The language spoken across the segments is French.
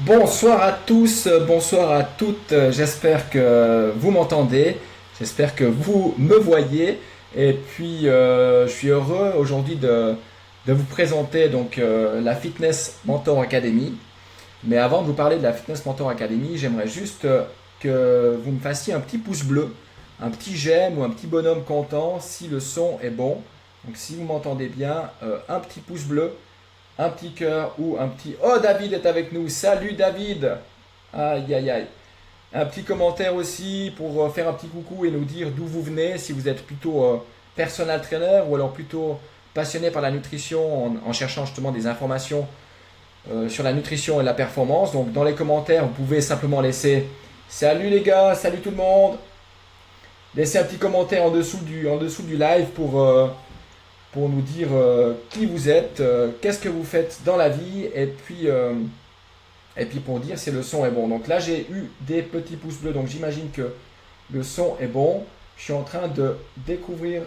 Bonsoir à tous, bonsoir à toutes. J'espère que vous m'entendez, j'espère que vous me voyez. Et puis, je suis heureux aujourd'hui de vous présenter la Fitness Mentor Academy. Mais avant de vous parler de la Fitness Mentor Academy, j'aimerais juste que vous me fassiez un petit pouce bleu, un petit j'aime ou un petit bonhomme content si le son est bon. Donc, si vous m'entendez bien, un petit pouce bleu, un petit cœur ou un petit... Oh, David est avec nous. Salut David. Aïe, aïe, aïe. Un petit commentaire aussi pour faire un petit coucou et nous dire d'où vous venez, si vous êtes plutôt personal trainer ou alors plutôt passionné par la nutrition en cherchant justement des informations sur la nutrition et la performance. Donc dans les commentaires, vous pouvez simplement laisser salut les gars, salut tout le monde. Laissez un petit commentaire en dessous du live pour nous dire qui vous êtes, qu'est-ce que vous faites dans la vie, et puis pour dire si le son est bon. Donc là, j'ai eu des petits pouces bleus, donc j'imagine que le son est bon. Je suis en train de découvrir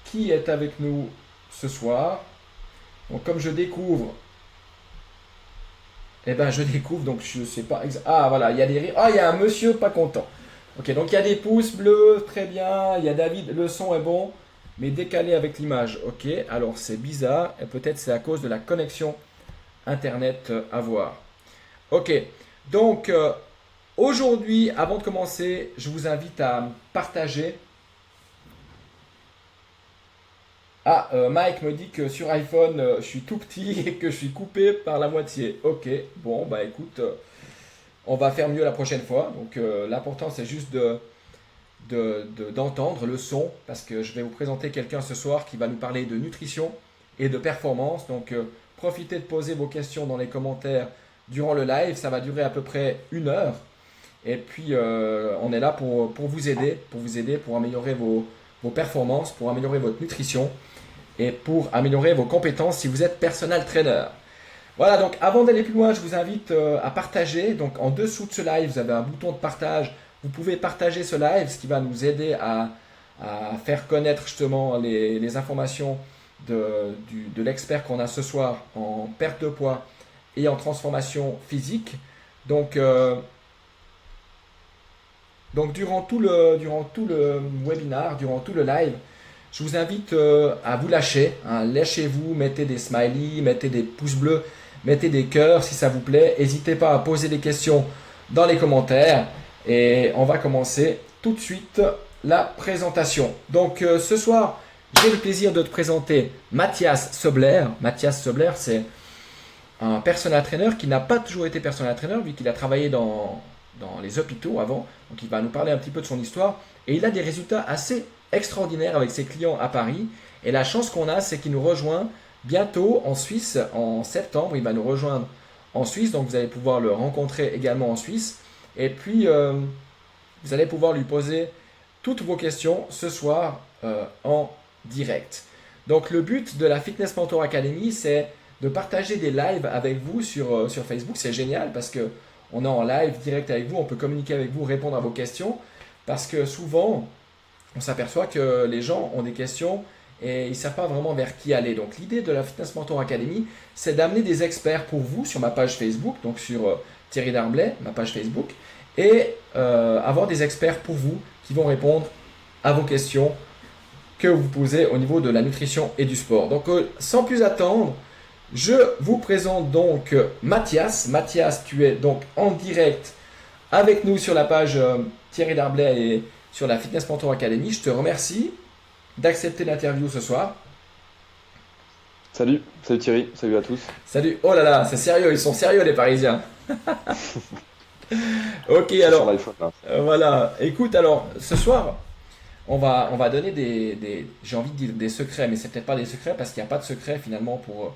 qui est avec nous ce soir. Donc comme je découvre, eh ben je découvre, donc je sais pas Ah voilà, il y a des rires. Ah, il y a un monsieur pas content. Ok, donc il y a des pouces bleus, très bien. Il y a David, le son est bon, mais décalé avec l'image. Ok, alors c'est bizarre, et peut-être c'est à cause de la connexion Internet à voir. Ok, donc aujourd'hui, avant de commencer, je vous invite à partager. Ah, Mike me dit que sur iPhone, je suis tout petit et que je suis coupé par la moitié. Ok, bon, bah écoute, on va faire mieux la prochaine fois. Donc l'important, c'est juste d'entendre le son, parce que je vais vous présenter quelqu'un ce soir qui va nous parler de nutrition et de performance. Donc profitez de poser vos questions dans les commentaires durant le live, ça va durer à peu près 1 heure. Et puis on est là pour vous aider, pour améliorer vos performances, pour améliorer votre nutrition et pour améliorer vos compétences si vous êtes personal trainer. Voilà, donc avant d'aller plus loin, je vous invite à partager. Donc en dessous de ce live, vous avez un bouton de partage. Vous pouvez partager ce live, ce qui va nous aider à faire connaître justement les informations de l'expert qu'on a ce soir en perte de poids et en transformation physique. Donc, durant tout le webinar, durant tout le live, je vous invite à vous lâcher, hein. Lâchez-vous, mettez des smileys, mettez des pouces bleus, mettez des cœurs si ça vous plaît. N'hésitez pas à poser des questions dans les commentaires. Et on va commencer tout de suite la présentation. Donc ce soir, j'ai le plaisir de te présenter Mathias Sobler. Mathias Sobler, c'est un personal trainer qui n'a pas toujours été personal trainer, vu qu'il a travaillé dans les hôpitaux avant. Donc il va nous parler un petit peu de son histoire. Et il a des résultats assez extraordinaires avec ses clients à Paris. Et la chance qu'on a, c'est qu'il nous rejoint bientôt en Suisse, en septembre. Il va nous rejoindre en Suisse, donc vous allez pouvoir le rencontrer également en Suisse. Et puis, vous allez pouvoir lui poser toutes vos questions ce soir en direct. Donc, le but de la Fitness Mentor Academy, c'est de partager des lives avec vous sur Facebook. C'est génial parce que on est en live direct avec vous, on peut communiquer avec vous, répondre à vos questions. Parce que souvent, on s'aperçoit que les gens ont des questions et ils ne savent pas vraiment vers qui aller. Donc l'idée de la Fitness Mentor Academy, c'est d'amener des experts pour vous sur ma page Facebook, donc sur Thierry Darblay, ma page Facebook, et avoir des experts pour vous qui vont répondre à vos questions que vous posez au niveau de la nutrition et du sport. Donc sans plus attendre, je vous présente donc Mathias. Mathias, tu es donc en direct avec nous sur la page Thierry Darblay et sur la Fitness Mentor Academy. Je te remercie d'accepter l'interview ce soir. Salut Thierry, salut à tous. Salut, oh là là, c'est sérieux, ils sont sérieux les Parisiens. Ok, Je suis sur alors, l'iPhone là. voilà, écoute, alors, ce soir, on va donner j'ai envie de dire des secrets, mais c'est peut-être pas des secrets parce qu'il n'y a pas de secret finalement pour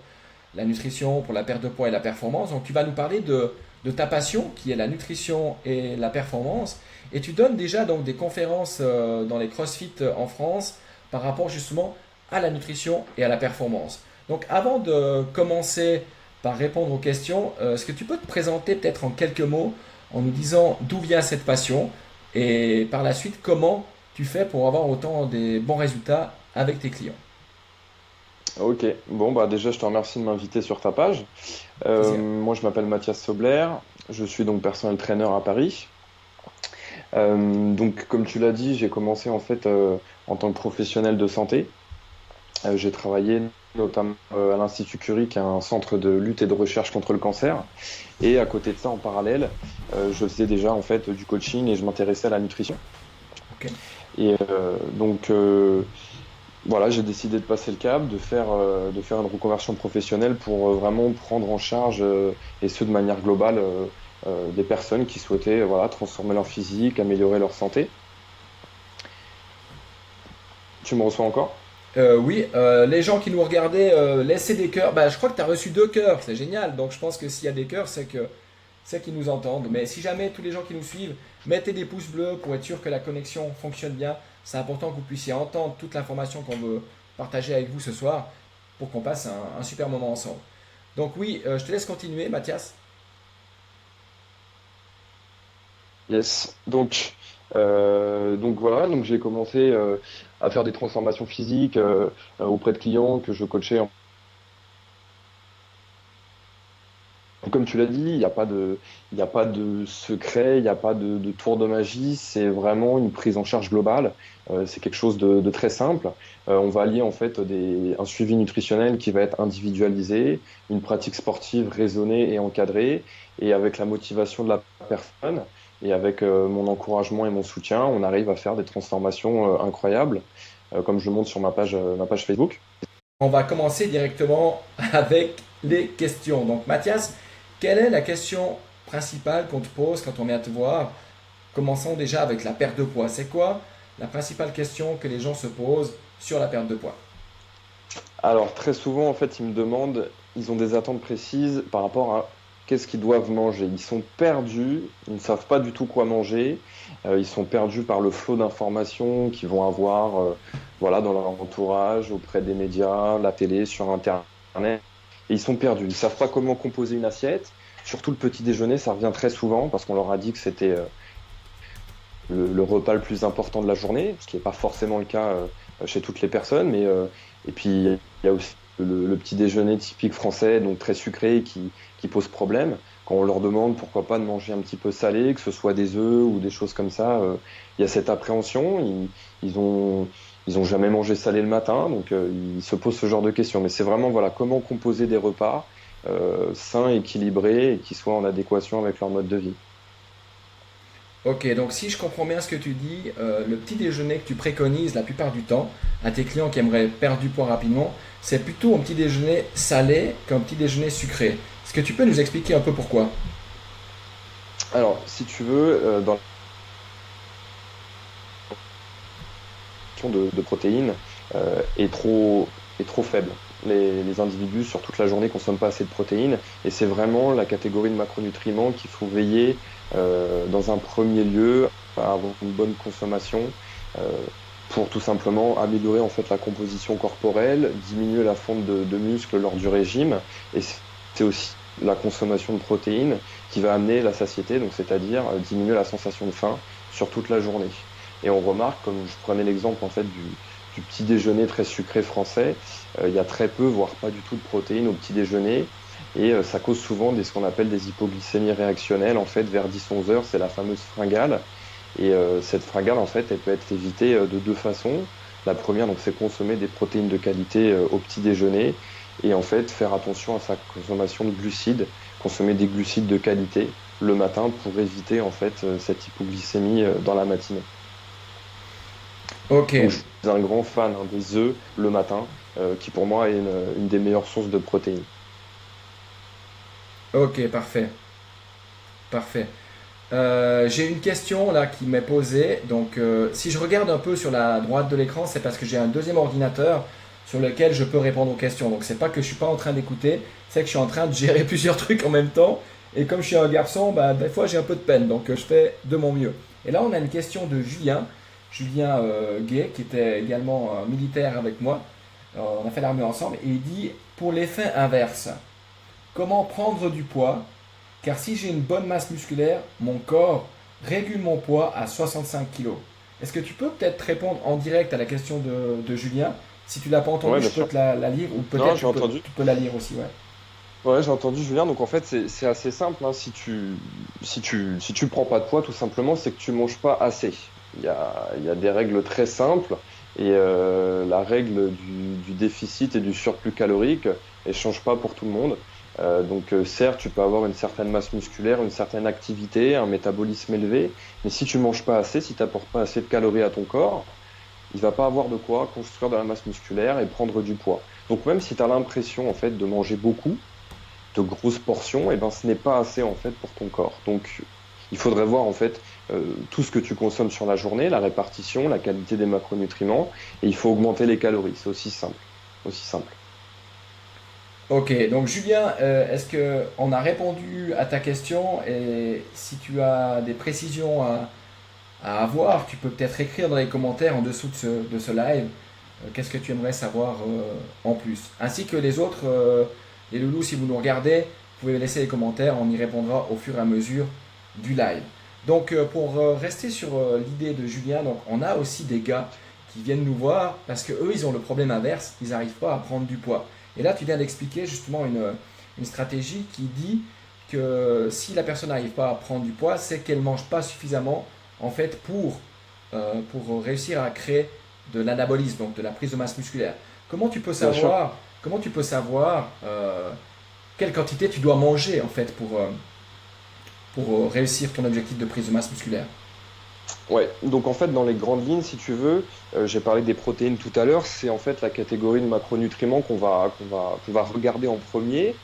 la nutrition, pour la perte de poids et la performance. Donc tu vas nous parler de ta passion qui est la nutrition et la performance. Et tu donnes déjà donc des conférences dans les CrossFit en France par rapport justement à la nutrition et à la performance. Donc avant de commencer par répondre aux questions, est-ce que tu peux te présenter peut-être en quelques mots en nous disant d'où vient cette passion et par la suite comment tu fais pour avoir autant des bons résultats avec tes clients? Ok, bon, bah déjà, je te remercie de m'inviter sur ta page. Plaisir. Moi, je m'appelle Mathias Sobler, je suis donc personal trainer à Paris. Donc, comme tu l'as dit, j'ai commencé en fait en tant que professionnel de santé. J'ai travaillé notamment à l'Institut Curie, qui est un centre de lutte et de recherche contre le cancer. Et à côté de ça, en parallèle, je faisais déjà en fait du coaching et je m'intéressais à la nutrition. Ok. Et voilà, j'ai décidé de passer le cap, de faire une reconversion professionnelle pour vraiment prendre en charge, et ce de manière globale, des personnes qui souhaitaient voilà, transformer leur physique, améliorer leur santé. Tu me reçois encore? Oui, les gens qui nous regardaient, laissez des cœurs. Bah, je crois que tu as reçu 2 cœurs, c'est génial. Donc je pense que s'il y a des cœurs, c'est qu'ils nous entendent. Mais si jamais tous les gens qui nous suivent, mettez des pouces bleus pour être sûr que la connexion fonctionne bien. C'est important que vous puissiez entendre toute l'information qu'on veut partager avec vous ce soir pour qu'on passe un super moment ensemble. Donc oui, je te laisse continuer, Mathias. Yes. Donc voilà, donc j'ai commencé à faire des transformations physiques auprès de clients que je coachais. Comme tu l'as dit, il y a pas de secret, il n'y a pas de tour de magie. C'est vraiment une prise en charge globale. C'est quelque chose de très simple. On va allier en fait un suivi nutritionnel qui va être individualisé, une pratique sportive raisonnée et encadrée, et avec la motivation de la personne et avec mon encouragement et mon soutien, on arrive à faire des transformations incroyables, comme je montre sur ma page Facebook. On va commencer directement avec les questions. Donc Mathias, quelle est la question principale qu'on te pose quand on vient te voir? Commençons déjà avec la perte de poids. C'est quoi la principale question que les gens se posent sur la perte de poids? Alors, très souvent, en fait, ils me demandent, ils ont des attentes précises par rapport à qu'est-ce qu'ils doivent manger. Ils sont perdus, ils ne savent pas du tout quoi manger, ils sont perdus par le flot d'informations qu'ils vont avoir voilà, dans leur entourage, auprès des médias, la télé, sur Internet. Et ils sont perdus, ils ne savent pas comment composer une assiette. Surtout le petit déjeuner, ça revient très souvent parce qu'on leur a dit que c'était le repas le plus important de la journée, ce qui n'est pas forcément le cas chez toutes les personnes. Et puis, il y a aussi le petit déjeuner typique français, donc très sucré, qui pose problème. Quand on leur demande pourquoi pas de manger un petit peu salé, que ce soit des œufs ou des choses comme ça, il y a cette appréhension. Ils ont jamais mangé salé le matin, donc ils se posent ce genre de questions. Mais c'est vraiment voilà, comment composer des repas sains, équilibrés et qui soient en adéquation avec leur mode de vie. Ok, donc si je comprends bien ce que tu dis, le petit déjeuner que tu préconises la plupart du temps à tes clients qui aimeraient perdre du poids rapidement, c'est plutôt un petit déjeuner salé qu'un petit déjeuner sucré. Est-ce que tu peux nous expliquer un peu pourquoi? Alors, si tu veux, dans de protéines est trop faible. Les individus sur toute la journée ne consomment pas assez de protéines et c'est vraiment la catégorie de macronutriments qu'il faut veiller dans un premier lieu à avoir une bonne consommation pour tout simplement améliorer en fait la composition corporelle, diminuer la fonte de muscles lors du régime et c'est aussi la consommation de protéines qui va amener la satiété, donc c'est-à-dire diminuer la sensation de faim sur toute la journée. Et on remarque, comme je prenais l'exemple en fait du petit déjeuner très sucré français, il y a très peu, voire pas du tout de protéines au petit déjeuner. Et ça cause souvent ce qu'on appelle des hypoglycémies réactionnelles. En fait, vers 10-11 heures, c'est la fameuse fringale. Et cette fringale, en fait, elle peut être évitée de deux façons. La première, donc, c'est consommer des protéines de qualité au petit déjeuner. Et en fait, faire attention à sa consommation de glucides, consommer des glucides de qualité le matin pour éviter en fait cette hypoglycémie dans la matinée. Ok, Donc, je suis un grand fan hein, des œufs le matin, qui pour moi est une des meilleures sources de protéines. ok, parfait, parfait. J'ai une question là qui m'est posée. Donc, si je regarde un peu sur la droite de l'écran, c'est parce que j'ai un deuxième ordinateur sur lequel je peux répondre aux questions. Donc, c'est pas que je suis pas en train d'écouter, c'est que je suis en train de gérer plusieurs trucs en même temps. Et comme je suis un garçon, bah, des fois j'ai un peu de peine. Donc, je fais de mon mieux. Et là, on a une question de Julien, Julien Gay, qui était également militaire avec moi. On a fait l'armée ensemble. Et il dit pour l'effet inverse, comment prendre du poids car si j'ai une bonne masse musculaire, mon corps régule mon poids à 65 kg. Est-ce que tu peux peut-être répondre en direct à la question de Julien? Si tu l'as pas Ouais, entendu, je bien peux sûr. te la lire ou Non, peut-être j'ai entendu. tu peux la lire aussi, ouais. Ouais, j'ai entendu Julien. Donc en fait, c'est assez simple, hein. Si tu prends pas de poids, tout simplement, c'est que tu manges pas assez. Il y a des règles très simples et la règle du déficit et du surplus calorique, elle change pas pour tout le monde. Certes, tu peux avoir une certaine masse musculaire, une certaine activité, un métabolisme élevé, mais si tu manges pas assez, si tu n'apportes pas assez de calories à ton corps, il va pas avoir de quoi construire de la masse musculaire et prendre du poids. Donc même si tu as l'impression en fait de manger beaucoup, de grosses portions, et ben ce n'est pas assez en fait pour ton corps. Donc il faudrait voir en fait tout ce que tu consommes sur la journée, la répartition, la qualité des macronutriments, et il faut augmenter les calories. C'est aussi simple, aussi simple. Ok, donc Julien, est-ce que on a répondu à ta question et si tu as des précisions à avoir, tu peux peut-être écrire dans les commentaires en dessous de ce live qu'est-ce que tu aimerais savoir en plus. Ainsi que les autres, les loulous, si vous nous regardez, vous pouvez laisser les commentaires, on y répondra au fur et à mesure du live. Donc pour rester sur l'idée de Julien, donc on a aussi des gars qui viennent nous voir parce que eux ils ont le problème inverse, ils n'arrivent pas à prendre du poids. Et là tu viens d'expliquer justement une stratégie qui dit que si la personne n'arrive pas à prendre du poids, c'est qu'elle ne mange pas suffisamment en fait pour réussir à créer de l'anabolisme, donc de la prise de masse musculaire. Bien sûr. Comment tu peux savoir quelle quantité tu dois manger en fait pour réussir ton objectif de prise de masse musculaire? Ouais, donc en fait, dans les grandes lignes, si tu veux, j'ai parlé des protéines tout à l'heure, c'est en fait la catégorie de macronutriments qu'on va regarder en premier.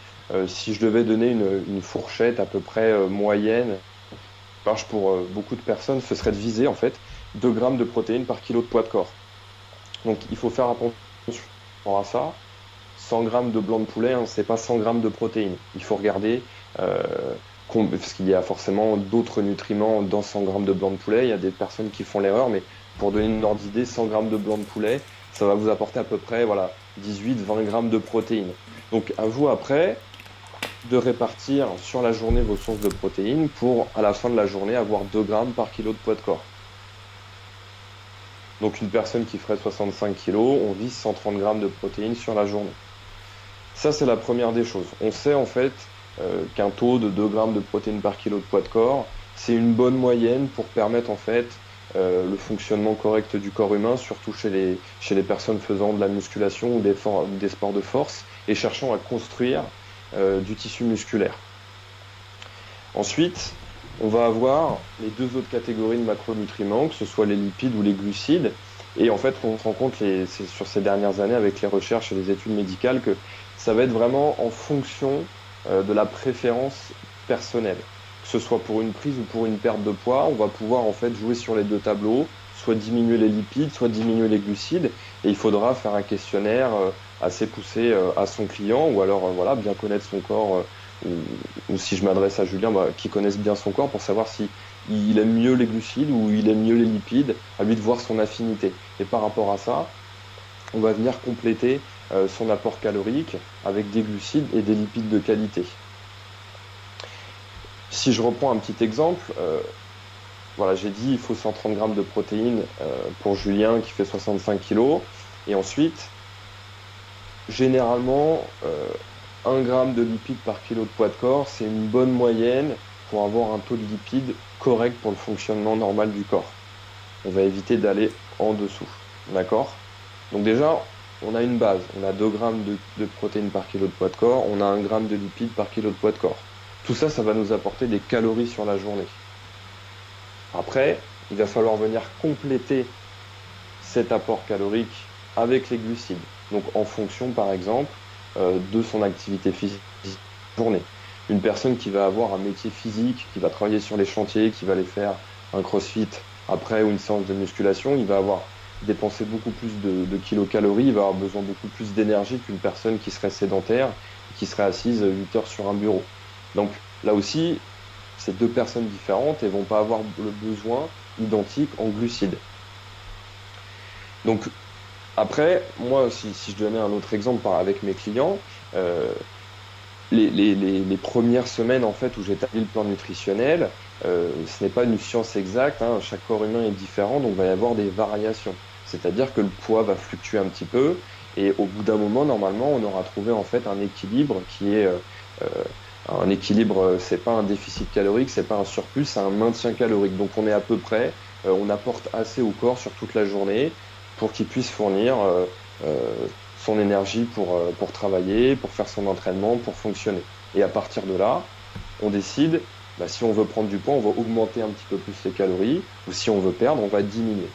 Si je devais donner une fourchette à peu près moyenne, qui marche pour beaucoup de personnes, ce serait de viser en fait 2 grammes de protéines par kilo de poids de corps. Donc il faut faire attention à ça. 100 grammes de blanc de poulet, hein, c'est pas 100 grammes de protéines. Il faut regarder, parce qu'il y a forcément d'autres nutriments dans 100 grammes de blanc de poulet. Il y a des personnes qui font l'erreur, mais pour donner une ordre d'idée, 100 grammes de blanc de poulet, ça va vous apporter à peu près voilà, 18-20 grammes de protéines. Donc à vous après de répartir sur la journée vos sources de protéines pour à la fin de la journée avoir 2 grammes par kilo de poids de corps. Donc une personne qui ferait 65 kilos, on vise 130 grammes de protéines sur la journée. Ça, c'est la première des choses. On sait en fait qu'un taux de 2 grammes de protéines par kilo de poids de corps, c'est une bonne moyenne pour permettre en fait le fonctionnement correct du corps humain, surtout chez les personnes faisant de la musculation ou des sports de force et cherchant à construire du tissu musculaire. Ensuite, on va avoir les deux autres catégories de macronutriments, que ce soit les lipides ou les glucides. Et en fait, on se rend compte c'est sur ces dernières années avec les recherches et les études médicales que ça va être vraiment en fonction de la préférence personnelle. Que ce soit pour une prise ou pour une perte de poids, on va pouvoir en fait jouer sur les deux tableaux, soit diminuer les lipides, soit diminuer les glucides. Et il faudra faire un questionnaire assez poussé à son client ou alors voilà, bien connaître son corps. Ou si je m'adresse à Julien, bah, qui connaisse bien son corps pour savoir si il aime mieux les glucides ou il aime mieux les lipides, à lui de voir son affinité. Et par rapport à ça, on va venir compléter son apport calorique avec des glucides et des lipides de qualité. Si je reprends un petit exemple, voilà, j'ai dit il faut 130 grammes de protéines pour Julien qui fait 65 kilos. Et ensuite, généralement, 1 gramme de lipides par kilo de poids de corps, c'est une bonne moyenne pour avoir un taux de lipides correct pour le fonctionnement normal du corps. On va éviter d'aller en dessous. D'accord? Donc déjà, on a une base. On a 2 grammes de protéines par kilo de poids de corps. On a 1 gramme de lipides par kilo de poids de corps. Tout ça, ça va nous apporter des calories sur la journée. Après, il va falloir venir compléter cet apport calorique avec les glucides. Donc en fonction, par exemple, de son activité physique journée. Une personne qui va avoir un métier physique, qui va travailler sur les chantiers, qui va aller faire un crossfit après ou une séance de musculation, il va avoir dépensé beaucoup plus de kilocalories, il va avoir besoin beaucoup plus d'énergie qu'une personne qui serait sédentaire, qui serait assise 8 heures sur un bureau. Donc là aussi, c'est deux personnes différentes et vont pas avoir le besoin identique en glucides. Donc après, moi, si je donnais un autre exemple avec mes clients, les premières semaines en fait où j'établis le plan nutritionnel, ce n'est pas une science exacte, hein, chaque corps humain est différent, donc il va y avoir des variations. C'est-à-dire que le poids va fluctuer un petit peu Et au bout d'un moment, normalement, on aura trouvé en fait un équilibre qui est un équilibre, c'est pas un déficit calorique, c'est pas un surplus, c'est un maintien calorique. Donc on est à peu près, on apporte assez au corps sur toute la journée pour qu'il puisse fournir son énergie pour travailler, pour faire son entraînement, pour fonctionner. Et à partir de là, on décide, bah, si on veut prendre du poids, on va augmenter un petit peu plus les calories, ou si on veut perdre, on va diminuer.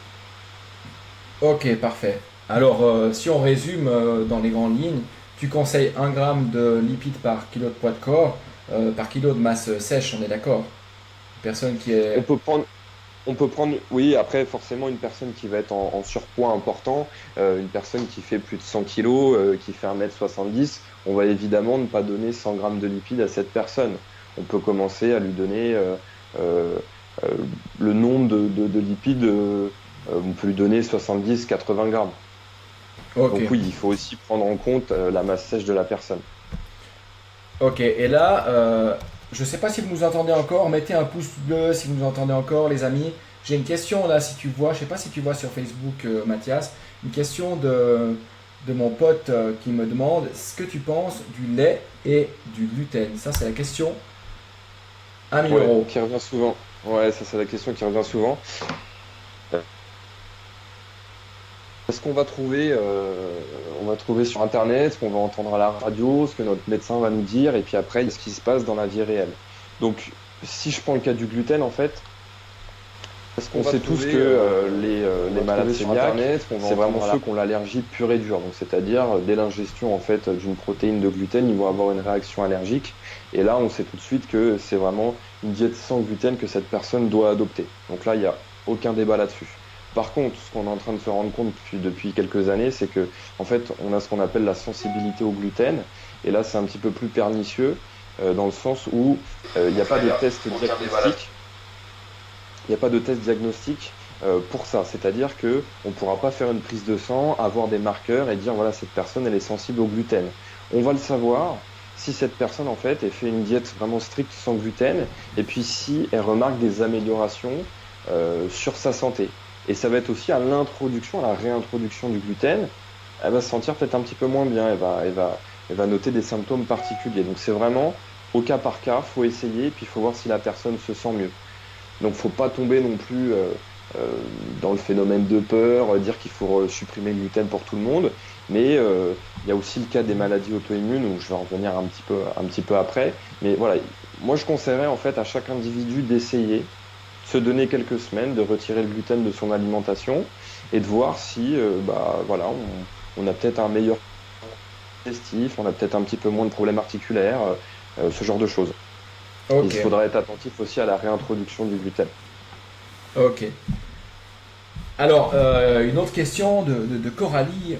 Ok, parfait. Alors, si on résume dans les grandes lignes, tu conseilles 1 gramme de lipides par kilo de poids de corps, par kilo de masse sèche, on est d'accord? Personne qui On est... peut prendre On peut prendre, oui, après, forcément, une personne qui va être en surpoids important, une personne qui fait plus de 100 kilos, qui fait 1,70 m, on va évidemment ne pas donner 100 grammes de lipides à cette personne. On peut commencer à lui donner euh, euh, le nombre de lipides, on peut lui donner 70-80 grammes. Ok, Donc oui, il faut aussi prendre en compte la masse sèche de la personne. ok. Et là, je ne sais pas si vous nous entendez encore, mettez un pouce bleu si vous nous entendez encore, les amis. J'ai une question là, si tu vois, je sais pas si tu vois sur Facebook, Mathias, une question de mon pote qui me demande ce que tu penses du lait et du gluten. Ça, c'est la question 1 000 Ouais, euros. qui revient souvent. Ouais, ça c'est la question qui revient souvent. Ce qu'on va trouver, on va trouver sur Internet, ce qu'on va entendre à la radio, ce que notre médecin va nous dire, et puis après, il y a ce qui se passe dans la vie réelle. Donc, si je prends le cas du gluten, en fait, on sait tous que les malades cœliaques, c'est vraiment ceux qui ont l'allergie pure et dure. Donc, c'est-à-dire, dès l'ingestion en fait d'une protéine de gluten, ils vont avoir une réaction allergique. Et là, on sait tout de suite que c'est vraiment une diète sans gluten que cette personne doit adopter. Donc là, il n'y a aucun débat là-dessus. Par contre, ce qu'on est en train de se rendre compte depuis quelques années, c'est que en fait, on a ce qu'on appelle la sensibilité au gluten. Et là, c'est un petit peu plus pernicieux dans le sens où il n'y a pas de test diagnostic. Il n'y a pas de test diagnostic pour ça. C'est-à-dire que on ne pourra pas faire une prise de sang, avoir des marqueurs et dire voilà, cette personne, elle est sensible au gluten. On va le savoir si cette personne, en fait, elle fait une diète vraiment stricte sans gluten et puis si elle remarque des améliorations sur sa santé. Et ça va être aussi à l'introduction, à la réintroduction du gluten, elle va se sentir peut-être un petit peu moins bien, elle va noter des symptômes particuliers. Donc c'est vraiment au cas par cas, faut essayer, puis il faut voir si la personne se sent mieux. Donc, faut pas tomber non plus euh, dans le phénomène de peur, dire qu'il faut supprimer le gluten pour tout le monde. Mais il y a aussi le cas des maladies auto-immunes où je vais en revenir un petit peu après. Mais voilà, moi je conseillerais en fait à chaque individu d'essayer, de se donner quelques semaines, de retirer le gluten de son alimentation et de voir si, bah voilà, on a peut-être un meilleur digestif, on a peut-être un petit peu moins de problèmes articulaires, ce genre de choses. Il Ok, faudra être attentif aussi à la réintroduction du gluten. ok. Alors, une autre question de Coralie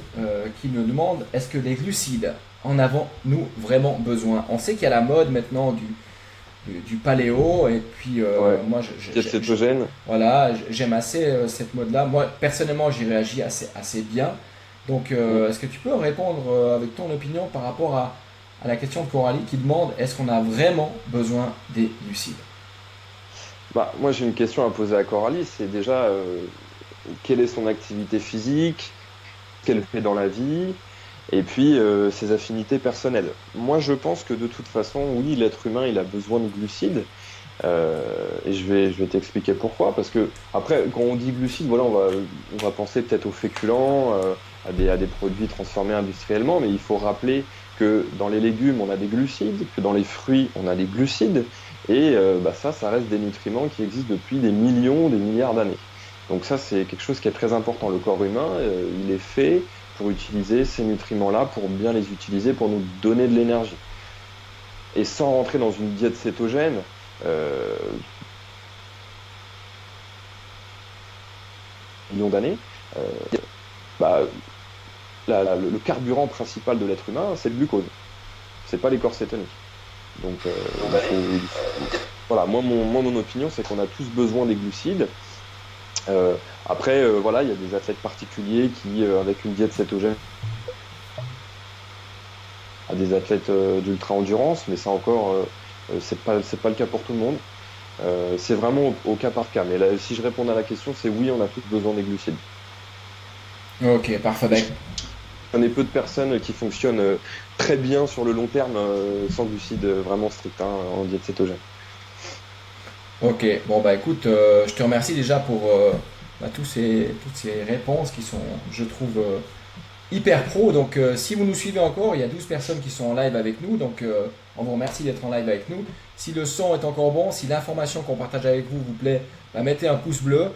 qui nous demande est-ce que les glucides en avons-nous vraiment besoin? On sait qu'il y a la mode maintenant du paléo, et puis Ouais, moi, diète cétogène. voilà, j'aime assez cette mode-là. Moi, personnellement, j'y réagis assez bien. Donc, Mm. est-ce que tu peux répondre avec ton opinion par rapport à la question de Coralie qui demande est-ce qu'on a vraiment besoin des glucides? Bah, moi, j'ai une question à poser à Coralie. C'est déjà, quelle est son activité physique, ce qu'elle fait dans la vie, et puis ses affinités personnelles. Moi, je pense que de toute façon, oui, l'être humain, il a besoin de glucides. Et je vais t'expliquer pourquoi. Parce que, après, quand on dit glucides, voilà, on va penser peut-être aux féculents, à des produits transformés industriellement, mais il faut rappeler que dans les légumes, on a des glucides, que dans les fruits, on a des glucides, et bah, ça reste des nutriments qui existent depuis des millions, des milliards d'années. Donc ça, c'est quelque chose qui est très important. Le corps humain, il est fait pour utiliser ces nutriments-là, pour bien les utiliser, pour nous donner de l'énergie. Et sans rentrer dans une diète cétogène, euh, millions d'années, euh, bah, le carburant principal de l'être humain, c'est le glucose. C'est pas les corps cétoniques. Donc, voilà, moi, mon opinion, c'est qu'on a tous besoin des glucides. Euh, Après, voilà, il y a des athlètes particuliers qui, avec une diète cétogène, à des athlètes d'ultra-endurance, mais ça encore, c'est pas le cas pour tout le monde. C'est vraiment au cas par cas. Mais là, si je réponds à la question, c'est oui, on a tous besoin des glucides. Ok, parfait. Ben, connais peu de personnes qui fonctionnent très bien sur le long terme sans glucides vraiment stricts en diète cétogène. Ok, bon bah écoute, je te remercie déjà pour toutes ces réponses qui sont, je trouve, hyper pro. Donc si vous nous suivez encore, il y a 12 personnes qui sont en live avec nous. Donc on vous remercie d'être en live avec nous. Si le son est encore bon, si l'information qu'on partage avec vous vous plaît, bah, mettez un pouce bleu.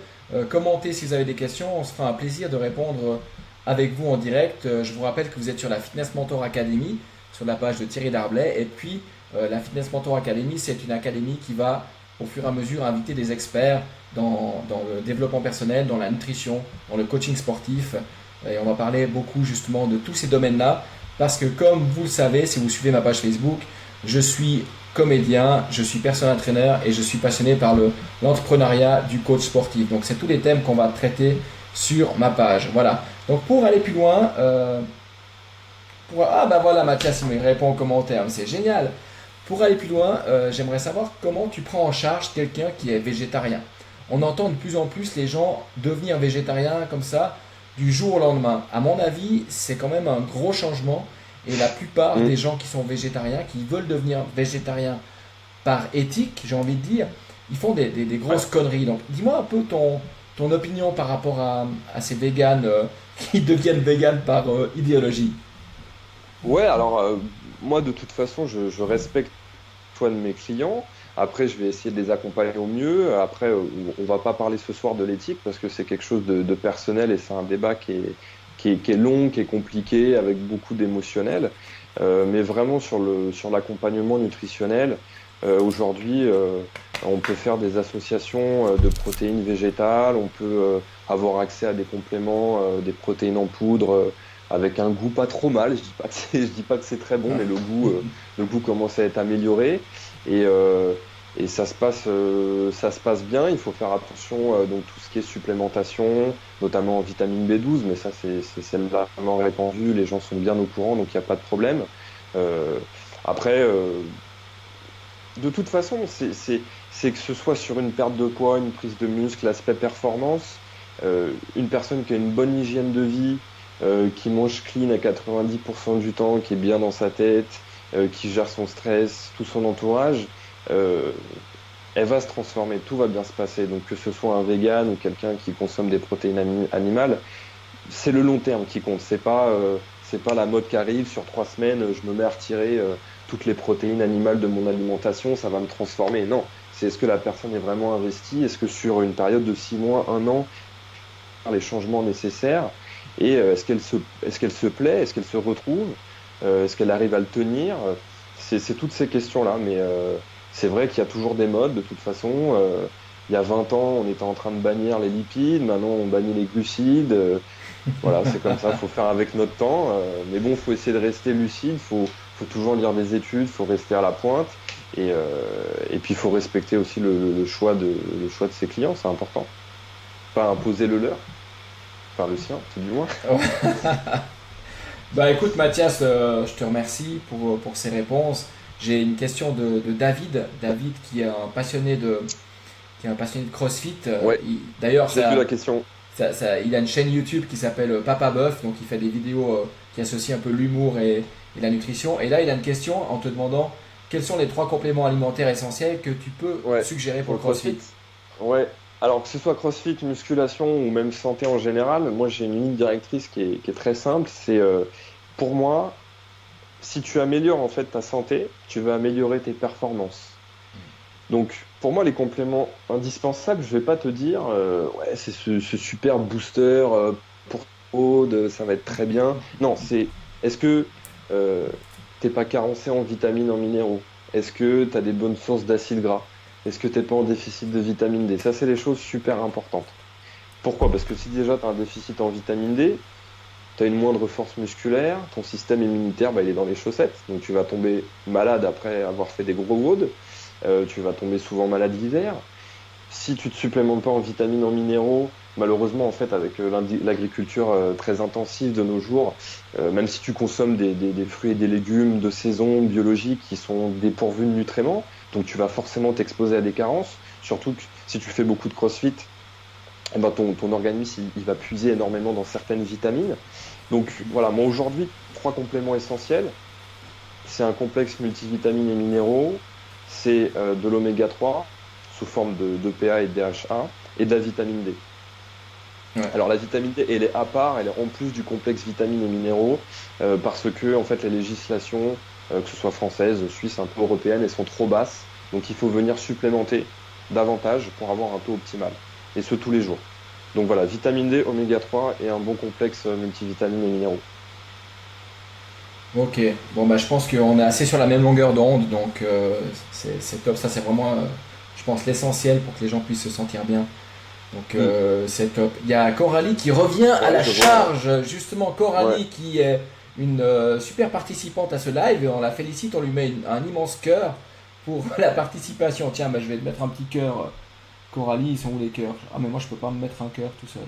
Commentez si vous avez des questions. On se fera un plaisir de répondre avec vous en direct. Je vous rappelle que vous êtes sur la Fitness Mentor Academy, sur la page de Thierry Darblay. Et puis la Fitness Mentor Academy, c'est une académie qui va au fur et à mesure inviter des experts dans le développement personnel, dans la nutrition, dans le coaching sportif. Et on va parler beaucoup justement de tous ces domaines-là, parce que comme vous le savez, si vous suivez ma page Facebook, je suis comédien, je suis personal trainer et je suis passionné par l'entrepreneuriat du coach sportif. Donc c'est tous les thèmes qu'on va traiter sur ma page. Voilà. Donc pour aller plus loin, ah bah voilà, Mathias il me répond en commentaire, c'est génial. Pour aller plus loin, j'aimerais savoir comment tu prends en charge quelqu'un qui est végétarien. On entend de plus en plus les gens devenir végétariens comme ça du jour au lendemain. À mon avis, c'est quand même un gros changement. Et la plupart des gens qui sont végétariens, qui veulent devenir végétariens par éthique, j'ai envie de dire, ils font des grosses conneries. Donc dis-moi un peu ton opinion par rapport à ces véganes qui deviennent véganes par idéologie. Ouais, alors moi de toute façon, je respecte le choix de mes clients. Après, je vais essayer de les accompagner au mieux. Après, on va pas parler ce soir de l'éthique parce que c'est quelque chose de personnel et c'est un débat qui est long, qui est compliqué, avec beaucoup d'émotionnel. Mais vraiment sur l'accompagnement nutritionnel, aujourd'hui, on peut faire des associations de protéines végétales, on peut avoir accès à des compléments, des protéines en poudre. Avec un goût pas trop mal, je dis pas que c'est très bon, mais le goût commence à être amélioré et ça se passe bien. Il faut faire attention donc tout ce qui est supplémentation, notamment en vitamine B12, mais ça c'est vraiment répandu, les gens sont bien au courant, donc il n'y a pas de problème. Après, de toute façon, c'est que ce soit sur une perte de poids, une prise de muscle, l'aspect performance, une personne qui a une bonne hygiène de vie, qui mange clean à 90% du temps, qui est bien dans sa tête, qui gère son stress, tout son entourage, elle va se transformer, tout va bien se passer. Donc que ce soit un vegan ou quelqu'un qui consomme des protéines animales, c'est le long terme qui compte. C'est pas la mode qui arrive sur 3 semaines, je me mets à retirer toutes les protéines animales de mon alimentation, ça va me transformer. Non, c'est est-ce que la personne est vraiment investie, est-ce que sur une période de 6 mois, 1 an, les changements nécessaires. Et est-ce qu'elle se plaît, est-ce qu'elle se retrouve, est-ce qu'elle arrive à le tenir, c'est toutes ces questions-là. Mais c'est vrai qu'il y a toujours des modes, de toute façon. Il y a 20 ans, on était en train de bannir les lipides, maintenant on bannit les glucides. Voilà, c'est comme ça, il faut faire avec notre temps. Mais bon, il faut essayer de rester lucide, faut toujours lire des études, il faut rester à la pointe. Et puis il faut respecter aussi le choix de ses clients, c'est important. Pas imposer le leur. Par le sien, tout du moins. Bah écoute Mathias, je te remercie pour ces réponses. J'ai une question de David. David qui est un passionné de CrossFit. Ouais. D'ailleurs, j'ai vu la question. Il a une chaîne YouTube qui s'appelle Papa Buff, donc il fait des vidéos qui associent un peu l'humour et la nutrition. Et là, il a une question en te demandant quels sont les 3 compléments alimentaires essentiels que tu peux suggérer pour le CrossFit. Ouais. Alors que ce soit CrossFit, musculation ou même santé en général, moi j'ai une ligne directrice qui est très simple. C'est pour moi, si tu améliores en fait ta santé, tu vas améliorer tes performances. Donc pour moi les compléments indispensables, je vais pas te dire ouais c'est ce super booster pour peau, ça va être très bien. Non, c'est est-ce que t'es pas carencé en vitamines, en minéraux? Est-ce que tu as des bonnes sources d'acides gras? Est-ce que tu n'es pas en déficit de vitamine D? Ça, c'est des choses super importantes. Pourquoi? Parce que si déjà tu as un déficit en vitamine D, tu as une moindre force musculaire, ton système immunitaire, il est dans les chaussettes. Donc tu vas tomber malade après avoir fait des gros WOD. Tu vas tomber souvent malade l'hiver. Si tu ne te supplémentes pas en vitamines, en minéraux, malheureusement, en fait, avec l'agriculture très intensive de nos jours, même si tu consommes des fruits et des légumes de saison, biologiques, qui sont dépourvus de nutriments, donc tu vas forcément t'exposer à des carences, surtout que si tu fais beaucoup de crossfit, ton organisme il va puiser énormément dans certaines vitamines. Donc voilà, moi aujourd'hui, 3 compléments essentiels. C'est un complexe multivitamines et minéraux, c'est de l'oméga 3 sous forme de d'EPA et de DHA et de la vitamine D. Ouais. Alors la vitamine D, elle est à part, elle est en plus du complexe vitamines et minéraux, parce que en fait les législations, que ce soit françaises, suisses, un peu européennes, elles sont trop basses. Donc il faut venir supplémenter davantage pour avoir un taux optimal. Et ce tous les jours. Donc voilà, vitamine D, oméga 3 et un bon complexe multivitamines et minéraux. Ok, bon bah je pense qu'on est assez sur la même longueur d'onde, donc c'est top, ça c'est vraiment, je pense, l'essentiel pour que les gens puissent se sentir bien. Donc Hmm. c'est top. Il y a Coralie qui revient à Ouais, la je vois. charge, justement Ouais. Coralie qui est une super participante à ce live, et on la félicite, on lui met un immense cœur pour la participation. Tiens, bah, je vais te mettre un petit cœur. Coralie, ils sont où les cœurs? Ah mais moi je peux pas me mettre un cœur tout seul.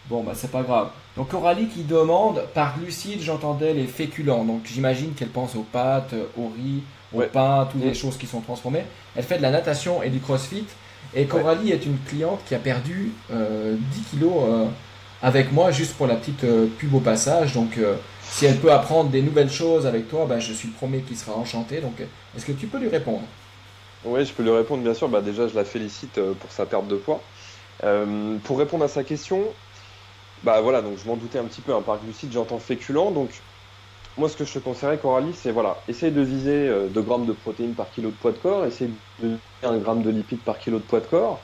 Bon, bah c'est pas grave. Donc Coralie qui demande, par glucides, j'entendais les féculents. Donc j'imagine qu'elle pense aux pâtes, au riz, au Ouais. pain, toutes les Hmm. choses qui sont transformées. Elle fait de la natation et du crossfit. Et Ouais. Coralie est une cliente qui a perdu 10 kilos avec moi, juste pour la petite pub au passage. Donc si elle peut apprendre des nouvelles choses avec toi, bah, je suis le premier qui sera enchanté. Donc est-ce que tu peux lui répondre? Ouais, je peux lui répondre, bien sûr. Bah, déjà, je la félicite pour sa perte de poids. Pour répondre à sa question, bah voilà, donc je m'en doutais un petit peu, hein, par glucides, j'entends féculent. Donc, moi, ce que je te conseillerais, Coralie, c'est voilà, essaye de viser 2 grammes de protéines par kilo de poids de corps, essaye de viser 1 gramme de lipides par kilo de poids de corps.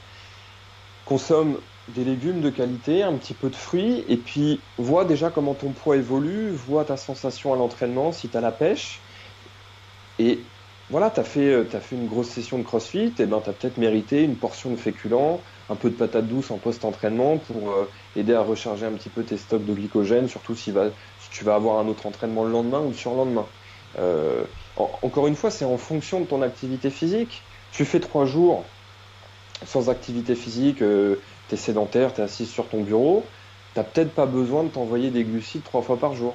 Consomme des légumes de qualité, un petit peu de fruits, et puis vois déjà comment ton poids évolue, vois ta sensation à l'entraînement, si tu as la pêche. Et voilà, t'as fait une grosse session de CrossFit, et ben, tu as peut-être mérité une portion de féculents, un peu de patates douces en post-entraînement pour aider à recharger un petit peu tes stocks de glycogène, surtout si tu vas avoir un autre entraînement le lendemain ou le surlendemain. Encore une fois, c'est en fonction de ton activité physique. Tu fais 3 jours sans activité physique, tu es sédentaire, tu es assis sur ton bureau, t'as peut-être pas besoin de t'envoyer des glucides 3 fois par jour.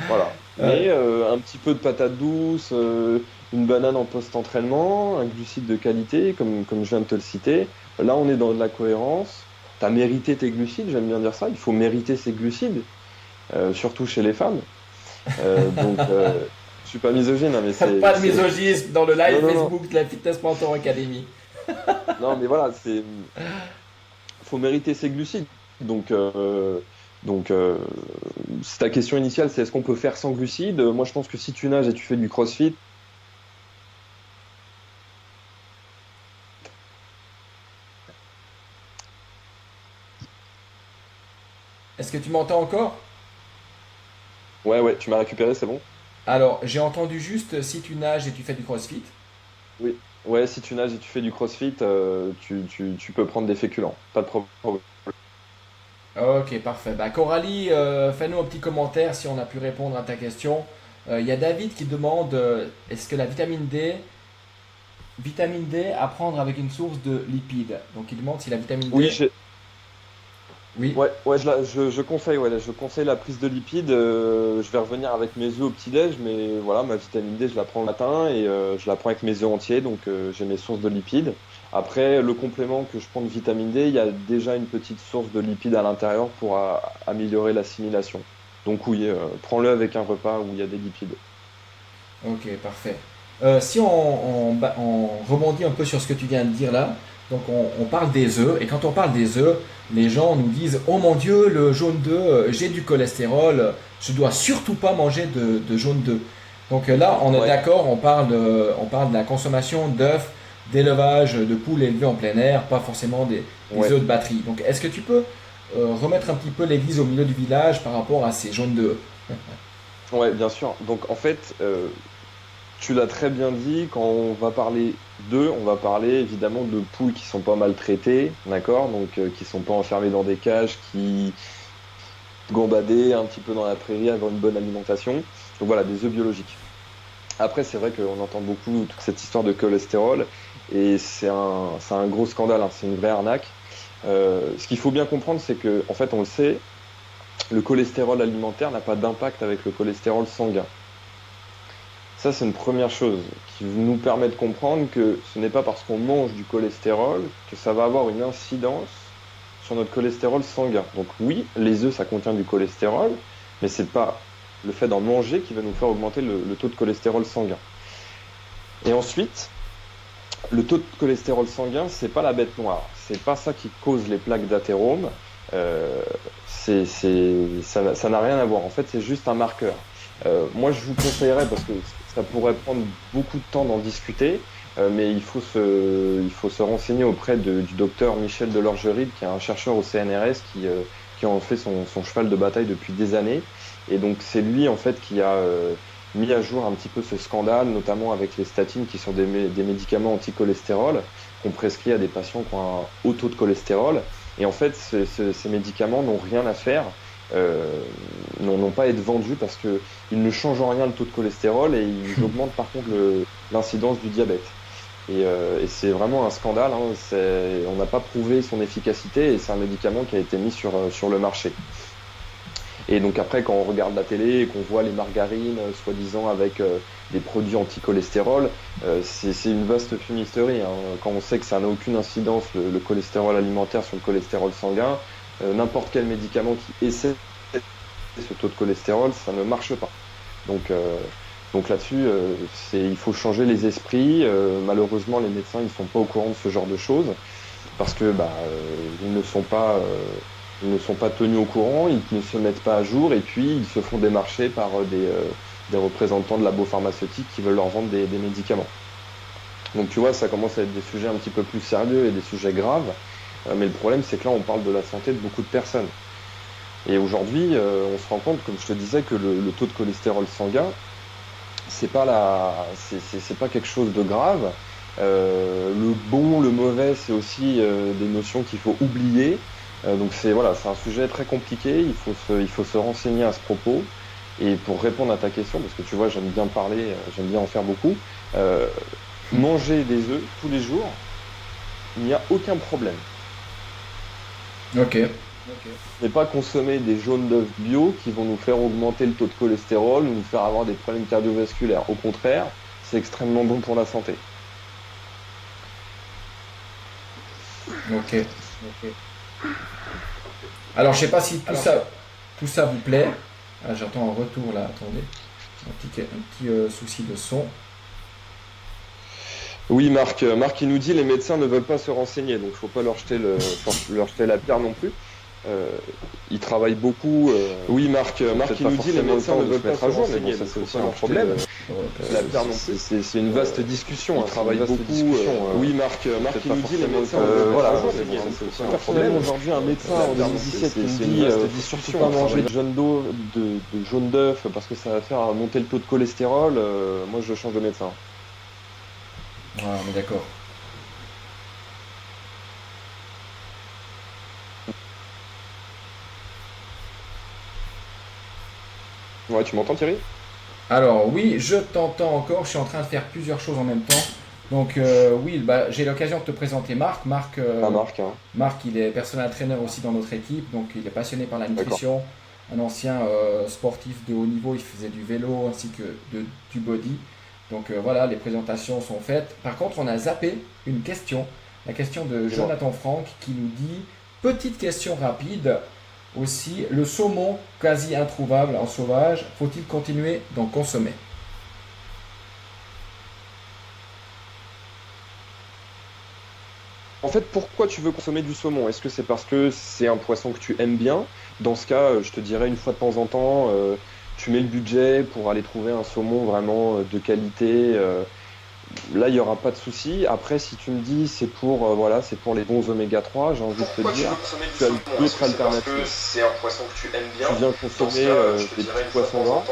Voilà. Ouais. Mais un petit peu de patate douce, une banane en post-entraînement, un glucide de qualité, comme je viens de te le citer. Là, on est dans de la cohérence. Tu as mérité tes glucides, j'aime bien dire ça. Il faut mériter ses glucides, surtout chez les femmes. Je suis pas misogyne, hein, mais Pas de misogynisme dans le live Non, non, non. Facebook de la Fitness Mentor Academy. Non, mais voilà, faut mériter ses glucides. Donc, euh, donc, si ta question initiale, c'est est-ce qu'on peut faire sans glucides? Moi, je pense que si tu nages et tu fais du CrossFit, Est-ce que tu m'entends encore? ouais, ouais, tu m'as récupéré, c'est bon? Alors, j'ai entendu juste si tu nages et tu fais du crossfit. Oui. Ouais, si tu nages et tu fais du CrossFit, tu peux prendre des féculents. Pas de problème. Ok, parfait. Bah, Coralie, fais-nous un petit commentaire si on a pu répondre à ta question. Il y a David qui demande est-ce que la vitamine D à prendre avec une source de lipides? Donc, il demande si la vitamine Oui, D. Oui. ouais, ouais, je conseille, ouais, je conseille la prise de lipides. Je vais revenir avec mes œufs au petit-déj, mais voilà, ma vitamine D, je la prends le matin et je la prends avec mes œufs entiers, donc j'ai mes sources de lipides. Après, le complément que je prends de vitamine D, il y a déjà une petite source de lipides à l'intérieur pour améliorer l'assimilation. Donc oui, prends-le avec un repas où il y a des lipides. Ok, parfait. Si on rebondit un peu sur ce que tu viens de dire là, donc on parle des œufs, et quand on parle des œufs, les gens nous disent oh mon Dieu, le jaune d'œuf, j'ai du cholestérol, je dois surtout pas manger de jaune d'œuf. Donc là, on est Ouais, d'accord, on parle de la consommation d'œufs, d'élevage de poules élevées en plein air, pas forcément des ouais, œufs de batterie. Donc est-ce que tu peux remettre un petit peu l'église au milieu du village par rapport à ces jaunes d'œufs? ouais, bien sûr. Donc en fait, tu l'as très bien dit, quand on va parler d'œufs, on va parler évidemment de poules qui sont pas maltraitées, d'accord? Donc qui sont pas enfermées dans des cages, qui gambadaient un petit peu dans la prairie, avoir une bonne alimentation. Donc voilà, des œufs biologiques. Après, c'est vrai qu'on entend beaucoup toute cette histoire de cholestérol et c'est un gros scandale, hein, c'est une vraie arnaque. Ce qu'il faut bien comprendre, c'est que, en fait, on le sait, le cholestérol alimentaire n'a pas d'impact avec le cholestérol sanguin. Ça, c'est une première chose qui nous permet de comprendre que ce n'est pas parce qu'on mange du cholestérol que ça va avoir une incidence sur notre cholestérol sanguin. Donc oui, les œufs, ça contient du cholestérol, mais c'est pas le fait d'en manger qui va nous faire augmenter le taux de cholestérol sanguin. Et ensuite, le taux de cholestérol sanguin, c'est pas la bête noire. C'est pas ça qui cause les plaques d'athérome. Ça n'a rien à voir. En fait, c'est juste un marqueur. Moi, je vous conseillerais, parce que ça pourrait prendre beaucoup de temps d'en discuter, mais il faut se renseigner auprès du docteur Michel Delorgeride, qui est un chercheur au CNRS qui en fait son cheval de bataille depuis des années. Et donc, c'est lui, en fait, qui a mis à jour un petit peu ce scandale, notamment avec les statines, qui sont des médicaments anti-cholestérol qu'on prescrit à des patients qui ont un haut taux de cholestérol. Et en fait, ces médicaments n'ont rien à faire, n'ont pas à être vendus parce qu'ils ne changent en rien le taux de cholestérol et ils augmentent par contre l'incidence du diabète. Et c'est vraiment un scandale, hein. On n'a pas prouvé son efficacité et c'est un médicament qui a été mis sur le marché. Et donc après, quand on regarde la télé et qu'on voit les margarines, soi-disant avec des produits anti-cholestérol, c'est une vaste fumisterie, hein. Quand on sait que ça n'a aucune incidence, le cholestérol alimentaire sur le cholestérol sanguin, n'importe quel médicament qui essaie ce taux de cholestérol, ça ne marche pas. Donc là-dessus, il faut changer les esprits. Malheureusement, les médecins ils sont pas au courant de ce genre de choses parce que ils ne sont pas tenus au courant, ils ne se mettent pas à jour et puis ils se font démarcher par des représentants de labos pharmaceutiques qui veulent leur vendre des médicaments. Donc tu vois, ça commence à être des sujets un petit peu plus sérieux et des sujets graves, mais le problème c'est que là on parle de la santé de beaucoup de personnes. Et aujourd'hui, on se rend compte, comme je te disais, que le taux de cholestérol sanguin, c'est pas quelque chose de grave. Le bon, le mauvais, c'est aussi des notions qu'il faut oublier. Donc c'est un sujet très compliqué, il faut se renseigner à ce propos. Et pour répondre à ta question, parce que tu vois, j'aime bien parler, j'aime bien en faire beaucoup, manger des œufs tous les jours, il n'y a aucun problème. Ok. Mais pas consommer des jaunes d'œufs bio qui vont nous faire augmenter le taux de cholestérol ou nous faire avoir des problèmes cardiovasculaires. Au contraire, c'est extrêmement bon pour la santé. Ok. Alors, je sais pas si tout ça vous plaît. Ah, j'entends un retour là, attendez. Un petit souci de son. Oui, Marc, il nous dit les médecins ne veulent pas se renseigner, donc il ne faut pas leur jeter la pierre non plus. Ils travaillent beaucoup. Oui, Marc, il nous dit les médecins ne veulent pas se renseigner, ça c'est aussi un problème. La pierre non plus. C'est une vaste discussion. Ils travaillent beaucoup. Oui, Marc, il nous dit les médecins ne veulent pas se renseigner, ça c'est aussi un problème. Aujourd'hui, un médecin en 2017 qui me dit surtout pas manger de jaune d'œuf parce que ça va faire monter le taux de cholestérol. Moi, je change de médecin. Ah, mais d'accord. Ouais, tu m'entends Thierry? Alors oui, je t'entends encore, je suis en train de faire plusieurs choses en même temps. Donc oui, j'ai l'occasion de te présenter Marc. Marc, Marc, hein. Marc, il est personal trainer aussi dans notre équipe, donc il est passionné par la nutrition, un ancien sportif de haut niveau, il faisait du vélo ainsi que du body. Donc voilà, les présentations sont faites. Par contre, on a zappé une question, la question de Jonathan Franck qui nous dit, petite question rapide, aussi, le saumon quasi introuvable en sauvage, faut-il continuer d'en consommer? En fait, pourquoi tu veux consommer du saumon? Est-ce que c'est parce que c'est un poisson que tu aimes bien? Dans ce cas, je te dirais une fois de temps en temps, tu mets le budget pour aller trouver un saumon vraiment de qualité. Là, il n'y aura pas de souci. Après, si tu me dis c'est pour les bons oméga 3, j'ai envie de te dire, tu as d'autres alternatives. C'est un poisson que tu aimes bien. Tu viens consommer des petits poissons gras,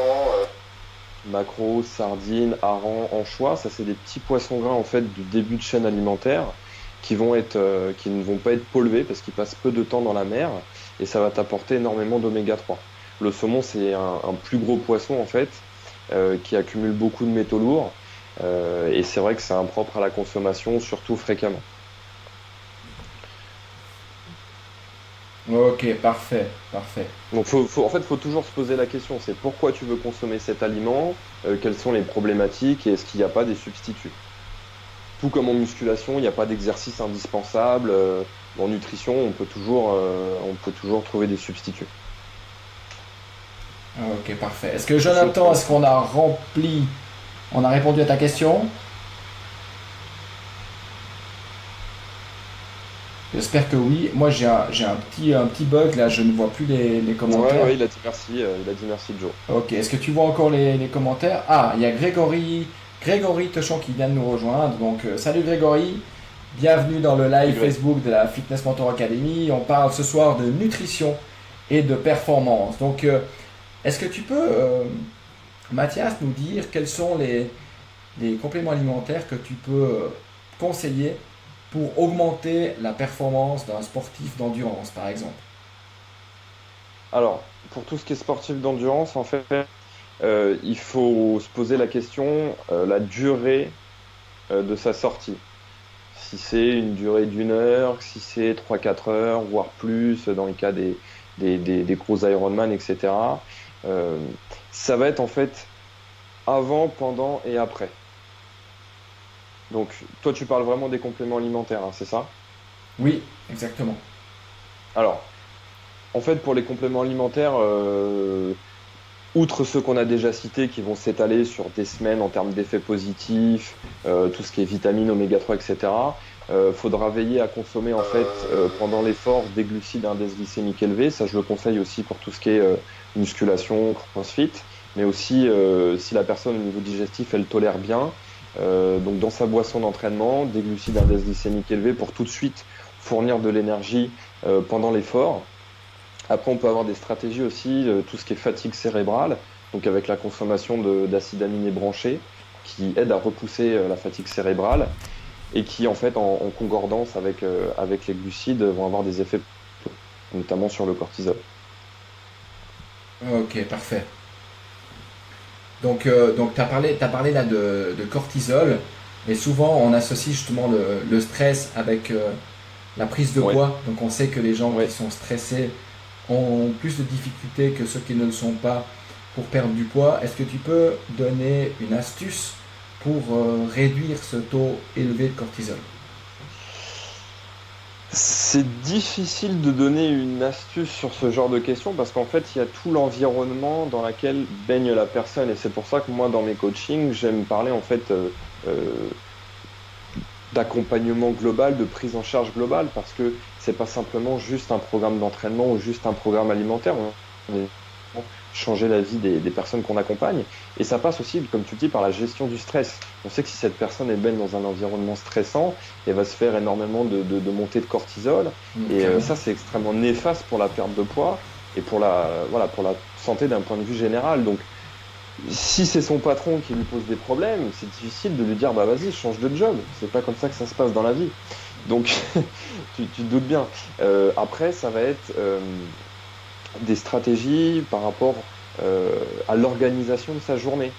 maquereaux, sardines, harengs, anchois. Ça, c'est des petits poissons gras en fait du début de chaîne alimentaire qui ne vont pas être pollués parce qu'ils passent peu de temps dans la mer et ça va t'apporter énormément d'oméga 3. Le saumon, c'est un plus gros poisson en fait qui accumule beaucoup de métaux lourds. Et c'est vrai que c'est impropre à la consommation, surtout fréquemment. Ok, parfait. Donc en fait, faut toujours se poser la question, c'est pourquoi tu veux consommer cet aliment, quelles sont les problématiques et est-ce qu'il n'y a pas des substituts. Tout comme en musculation, il n'y a pas d'exercice indispensable. en nutrition, on peut toujours trouver des substituts. Ok, parfait. Est-ce que Jonathan, est-ce qu'on a on a répondu à ta question? J'espère que oui. Moi, un petit bug là, je ne vois plus les commentaires. Ouais, il a dit merci, Joe. Ok, est-ce que tu vois encore les commentaires? Ah, il y a Grégory Techon qui vient de nous rejoindre. Donc, salut Grégory, bienvenue dans le live Facebook de la Fitness Mentor Academy. On parle ce soir de nutrition et de performance. Donc, est-ce que tu peux, Mathias, nous dire quels sont les compléments alimentaires que tu peux conseiller pour augmenter la performance d'un sportif d'endurance, par exemple? Alors, pour tout ce qui est sportif d'endurance, en fait, il faut se poser la question, la durée de sa sortie. Si c'est une durée d'1 heure, si c'est 3-4 heures, voire plus, dans le cas des gros Ironman, etc. Ça va être en fait avant, pendant et après. Donc, toi, tu parles vraiment des compléments alimentaires, hein, c'est ça? Oui, exactement. Alors, en fait, pour les compléments alimentaires, outre ceux qu'on a déjà cités qui vont s'étaler sur des semaines en termes d'effets positifs, tout ce qui est vitamines, oméga 3, etc., faudra veiller à consommer en fait pendant l'effort des glucides à index glycémique élevé. Ça, je le conseille aussi pour tout ce qui est musculation, crossfit, mais aussi si la personne au niveau digestif, elle tolère bien. Donc dans sa boisson d'entraînement, des glucides à index glycémique élevé pour tout de suite fournir de l'énergie pendant l'effort. Après, on peut avoir des stratégies aussi, tout ce qui est fatigue cérébrale, donc avec la consommation d'acides aminés branchés, qui aident à repousser la fatigue cérébrale et qui, en fait, en concordance avec les glucides, vont avoir des effets, notamment sur le cortisol. Ok, parfait. Donc t'as parlé là de cortisol, et souvent on associe justement le stress avec la prise de Ouais, poids. Donc on sait que les gens ouais. qui sont stressés ont plus de difficultés que ceux qui ne le sont pas pour perdre du poids. Est-ce que tu peux donner une astuce pour réduire ce taux élevé de cortisol? C'est difficile de donner une astuce sur ce genre de questions parce qu'en fait, il y a tout l'environnement dans lequel baigne la personne. Et c'est pour ça que moi, dans mes coachings, j'aime parler en fait euh, d'accompagnement global, de prise en charge globale, parce que c'est pas simplement juste un programme d'entraînement ou juste un programme alimentaire. On est changer la vie des personnes qu'on accompagne. Et ça passe aussi, comme tu dis, par la gestion du stress. On sait que si cette personne est baigne dans un environnement stressant, elle va se faire énormément de montée de cortisol. Et Clairement. ça, c'est extrêmement néfaste pour la perte de poids et voilà, pour la santé d'un point de vue général. Donc, si c'est son patron qui lui pose des problèmes, c'est difficile de lui dire bah vas-y, change de job. C'est pas comme ça que ça se passe dans la vie. Donc tu te doutes bien. Après, ça va être des stratégies par rapport à l'organisation de sa journée.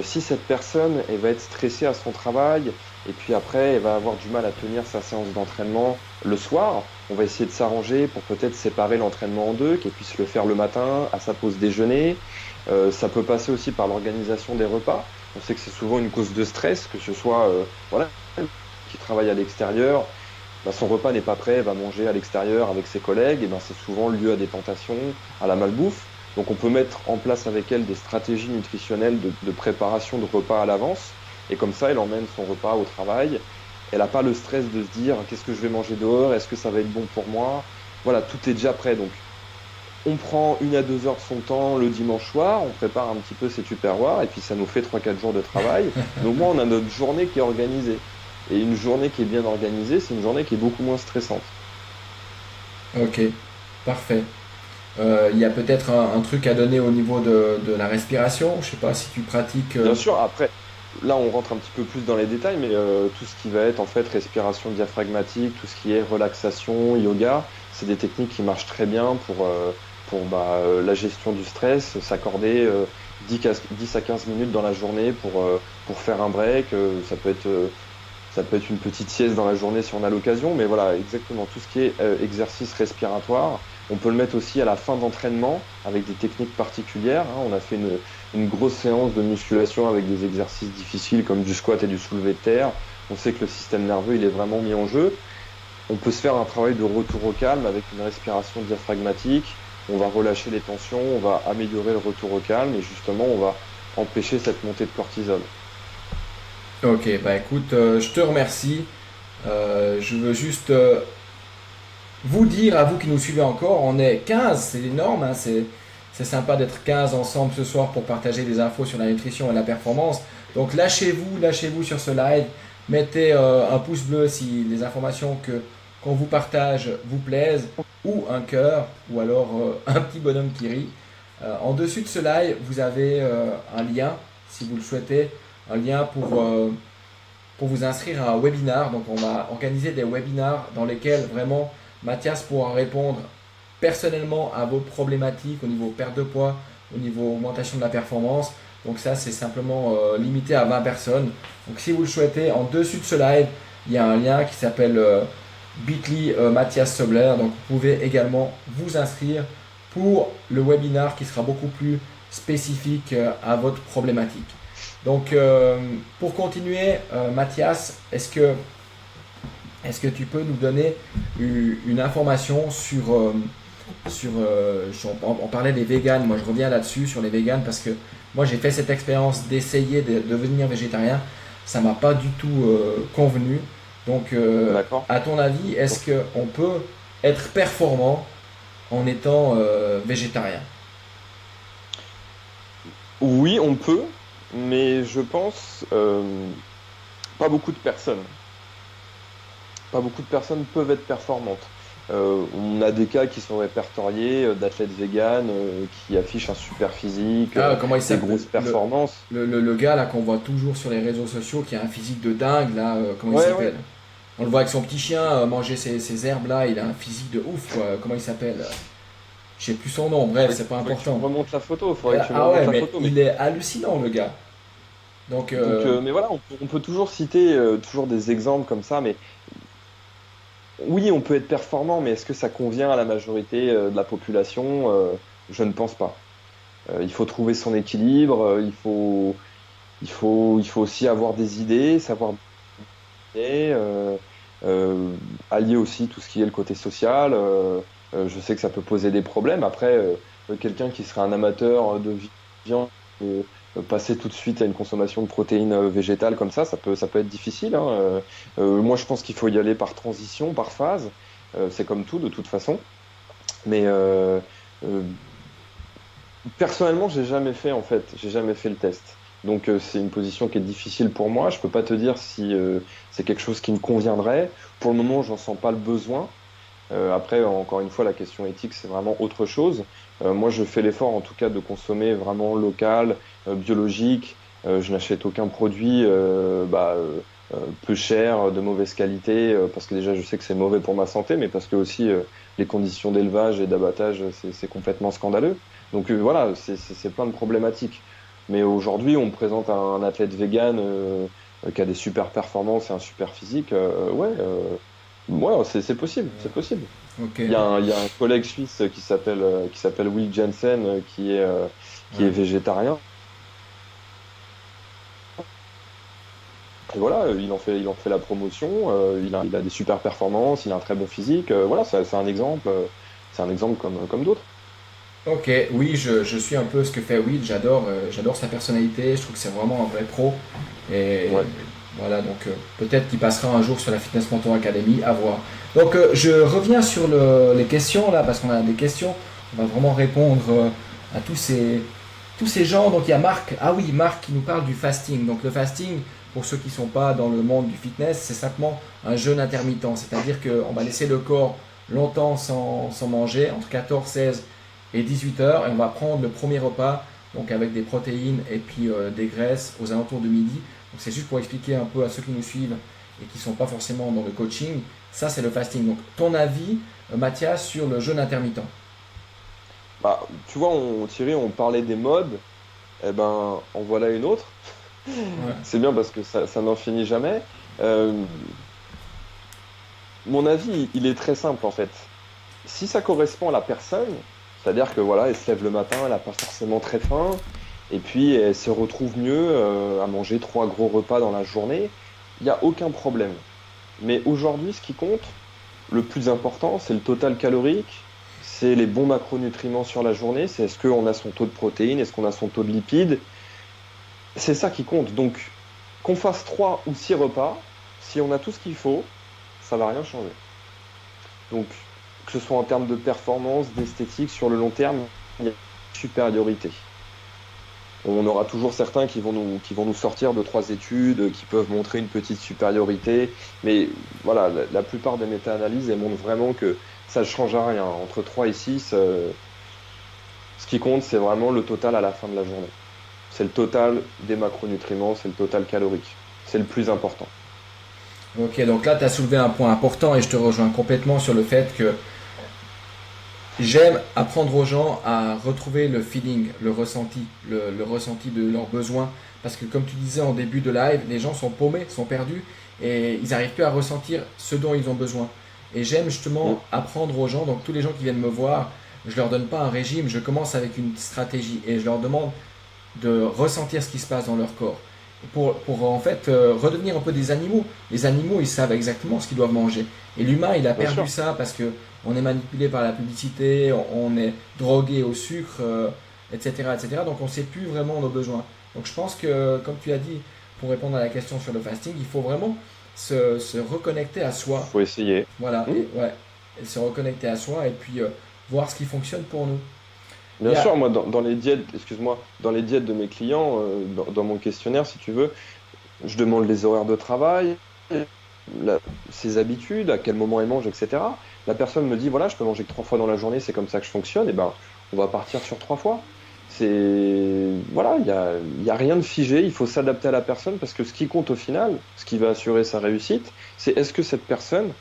Si cette personne elle va être stressée à son travail et puis après elle va avoir du mal à tenir sa séance d'entraînement le soir, on va essayer de s'arranger pour peut-être séparer l'entraînement en deux, qu'elle puisse le faire le matin à sa pause déjeuner. Ça peut passer aussi par l'organisation des repas. On sait que c'est souvent une cause de stress, que ce soit voilà, qui travaille à l'extérieur, bah, son repas n'est pas prêt, elle va manger à l'extérieur avec ses collègues, et ben c'est souvent lieu à des tentations, à la malbouffe. Donc on peut mettre en place avec elle des stratégies nutritionnelles de préparation de repas à l'avance, et comme ça elle emmène son repas au travail. Elle n'a pas le stress de se dire qu'est-ce que je vais manger dehors, est-ce que ça va être bon pour moi. Voilà, tout est déjà prêt. Donc on prend 1 à 2 heures de son temps le dimanche soir, on prépare un petit peu ses tupperwares, et puis ça nous fait 3-4 jours de travail. Mais au moins, on a notre journée qui est organisée. Et une journée qui est bien organisée, c'est une journée qui est beaucoup moins stressante. Ok, parfait. Il y a peut-être un truc à donner au niveau de la respiration. Je sais pas si tu pratiques. Bien sûr, après, là, on rentre un petit peu plus dans les détails, mais tout ce qui va être en fait respiration diaphragmatique, tout ce qui est relaxation, yoga, c'est des techniques qui marchent très bien pour la gestion du stress, s'accorder 10 à 15 minutes dans la journée pour faire un break. Ça peut être une petite sieste dans la journée si on a l'occasion, mais voilà, exactement, tout ce qui est exercice respiratoire. On peut le mettre aussi à la fin d'entraînement avec des techniques particulières, hein. On a fait une grosse séance de musculation avec des exercices difficiles comme du squat et du soulevé de terre. On sait que le système nerveux, il est vraiment mis en jeu. on peut se faire un travail de retour au calme avec une respiration diaphragmatique. On va relâcher les tensions, on va améliorer le retour au calme et justement, on va empêcher cette montée de cortisol. Ok, bah écoute, je te remercie. Je veux juste vous dire, à vous qui nous suivez encore, on est 15, c'est énorme, hein, c'est sympa d'être 15 ensemble ce soir pour partager des infos sur la nutrition et la performance. Donc lâchez-vous sur ce live, mettez un pouce bleu si les informations qu'on vous partage vous plaisent, ou un cœur, ou alors un petit bonhomme qui rit. En dessus de ce live, vous avez un lien, si vous le souhaitez, un lien pour vous inscrire à un webinar. Donc on va organiser des webinars dans lesquels vraiment Mathias pourra répondre personnellement à vos problématiques au niveau perte de poids, au niveau augmentation de la performance. Donc ça, c'est simplement limité à 20 personnes. Donc si vous le souhaitez, en dessus de ce live, il y a un lien qui s'appelle bit.ly Mathias Sobler. Donc vous pouvez également vous inscrire pour le webinar qui sera beaucoup plus spécifique à votre problématique. Donc pour continuer, Mathias, est-ce que tu peux nous donner une information on parlait des véganes, moi je reviens là-dessus sur les véganes parce que moi j'ai fait cette expérience d'essayer de devenir végétarien, ça m'a pas du tout convenu. Donc D'accord. à ton avis, est-ce qu'on peut être performant en étant végétarien? Oui, on peut, mais je pense pas beaucoup de personnes. Pas beaucoup de personnes peuvent être performantes. On a des cas qui sont répertoriés d'athlètes véganes qui affichent un super physique, Comment il des s'appelle grosses performances. le gars là qu'on voit toujours sur les réseaux sociaux qui a un physique de dingue là, comment il Ouais, s'appelle? ouais. On le voit avec son petit chien manger ses herbes là, il a un physique de ouf quoi. Comment il s'appelle? Je sais plus son nom, bref, c'est pas Faudrait que tu me important. remontes la photo. Faudrait que tu me Ah ouais, remontes la mais photo. il est hallucinant le gars. Donc Mais voilà, on peut toujours citer toujours des exemples comme ça, mais oui, on peut être performant, mais est-ce que ça convient à la majorité de la population? Je ne pense pas. Il faut trouver son équilibre, il faut aussi avoir des idées, savoir euh, allier aussi tout ce qui est le côté social. Je sais que ça peut poser des problèmes. Après, quelqu'un qui serait un amateur de viande, passer tout de suite à une consommation de protéines végétales comme ça peut être difficile, hein. Moi, je pense qu'il faut y aller par transition, par phase. C'est comme tout, de toute façon. Mais euh, personnellement, j'ai jamais fait le test. Donc c'est une position qui est difficile pour moi. Je peux pas te dire si c'est quelque chose qui me conviendrait. Pour le moment, j'en sens pas le besoin. Après, encore une fois, la question éthique, c'est vraiment autre chose. Moi, je fais l'effort, en tout cas, de consommer vraiment local, biologique. Je n'achète aucun produit peu cher, de mauvaise qualité, parce que déjà, je sais que c'est mauvais pour ma santé, mais parce que aussi les conditions d'élevage et d'abattage, c'est complètement scandaleux. Donc voilà, c'est plein de problématiques. Mais aujourd'hui, on me présente un athlète vegan qui a des super performances et un super physique. Ouais, c'est possible, c'est possible. ok, Il y a un collègue suisse qui s'appelle Will Jensen qui est ouais. végétarien. Et voilà, il en fait la promotion. Il a des super performances, il a un très bon physique. Voilà, c'est un exemple comme d'autres. Ok, oui, je suis un peu ce que fait Will, j'adore sa personnalité, je trouve que c'est vraiment un vrai pro. Et Ouais. voilà, donc peut-être qu'il passera un jour sur la Fitness Mentor Academy, à voir. Donc je reviens sur les questions là, parce qu'on a des questions, on va vraiment répondre à tous ces gens. Donc il y a Marc, ah oui, Marc qui nous parle du fasting. Donc le fasting, pour ceux qui ne sont pas dans le monde du fitness, c'est simplement un jeûne intermittent, c'est-à-dire qu'on va laisser le corps longtemps sans manger, entre 14, 16 et 18 heures, et on va prendre le premier repas, donc avec des protéines et puis des graisses aux alentours de midi. Donc c'est juste pour expliquer un peu à ceux qui nous suivent et qui ne sont pas forcément dans le coaching, ça c'est le fasting. Donc ton avis, Mathias, sur le jeûne intermittent? Bah, tu vois, Thierry, on parlait des modes. Eh ben, en voilà une autre. Ouais. C'est bien parce que ça n'en finit jamais. Euh, Mon avis, il est très simple en fait. Si ça correspond à la personne, c'est-à-dire que voilà, elle se lève le matin, elle n'a pas forcément très faim, et puis elle se retrouve mieux à manger 3 gros repas dans la journée, il n'y a aucun problème. Mais aujourd'hui, ce qui compte, le plus important, c'est le total calorique, c'est les bons macronutriments sur la journée, c'est est-ce qu'on a son taux de protéines, est-ce qu'on a son taux de lipides. C'est ça qui compte. Donc, qu'on fasse 3 ou 6 repas, si on a tout ce qu'il faut, ça va rien changer. Donc, que ce soit en termes de performance, d'esthétique, sur le long terme, il y a une supériorité. On aura toujours certains qui vont nous sortir 2-3 études, qui peuvent montrer une petite supériorité. Mais voilà, la plupart des méta-analyses, elles montrent vraiment que ça ne change à rien. Entre 3 et 6, ce qui compte, c'est vraiment le total à la fin de la journée. C'est le total des macronutriments, c'est le total calorique. C'est le plus important. Ok, donc là, tu as soulevé un point important et je te rejoins complètement sur le fait que j'aime apprendre aux gens à retrouver le feeling, le ressenti de leurs besoins. Parce que comme tu disais en début de live, les gens sont paumés, sont perdus et ils n'arrivent plus à ressentir ce dont ils ont besoin. Et j'aime justement apprendre aux gens, donc tous les gens qui viennent me voir, je leur donne pas un régime, je commence avec une stratégie et je leur demande de ressentir ce qui se passe dans leur corps. Pour en fait redevenir un peu des animaux. Les animaux, ils savent exactement ce qu'ils doivent manger. Et l'humain, il a Bien perdu sûr. ça parce que on est manipulé par la publicité, on est drogué au sucre, etc., etc. Donc on ne sait plus vraiment nos besoins. Donc je pense que, comme tu as dit, pour répondre à la question sur le fasting, il faut vraiment se reconnecter à soi. Faut essayer. Voilà, et se reconnecter à soi et puis voir ce qui fonctionne pour nous. Bien Il y a- sûr, moi, dans les diètes, excuse-moi, dans les diètes de mes clients, dans mon questionnaire, si tu veux, je demande les horaires de travail, la- ses habitudes, à quel moment elle mange, etc. La personne me dit, voilà, je peux manger que 3 fois dans la journée, c'est comme ça que je fonctionne, et ben, on va partir sur 3 fois. Voilà, il y a rien de figé, il faut s'adapter à la personne parce que ce qui compte au final, ce qui va assurer sa réussite, c'est est-ce que cette personne,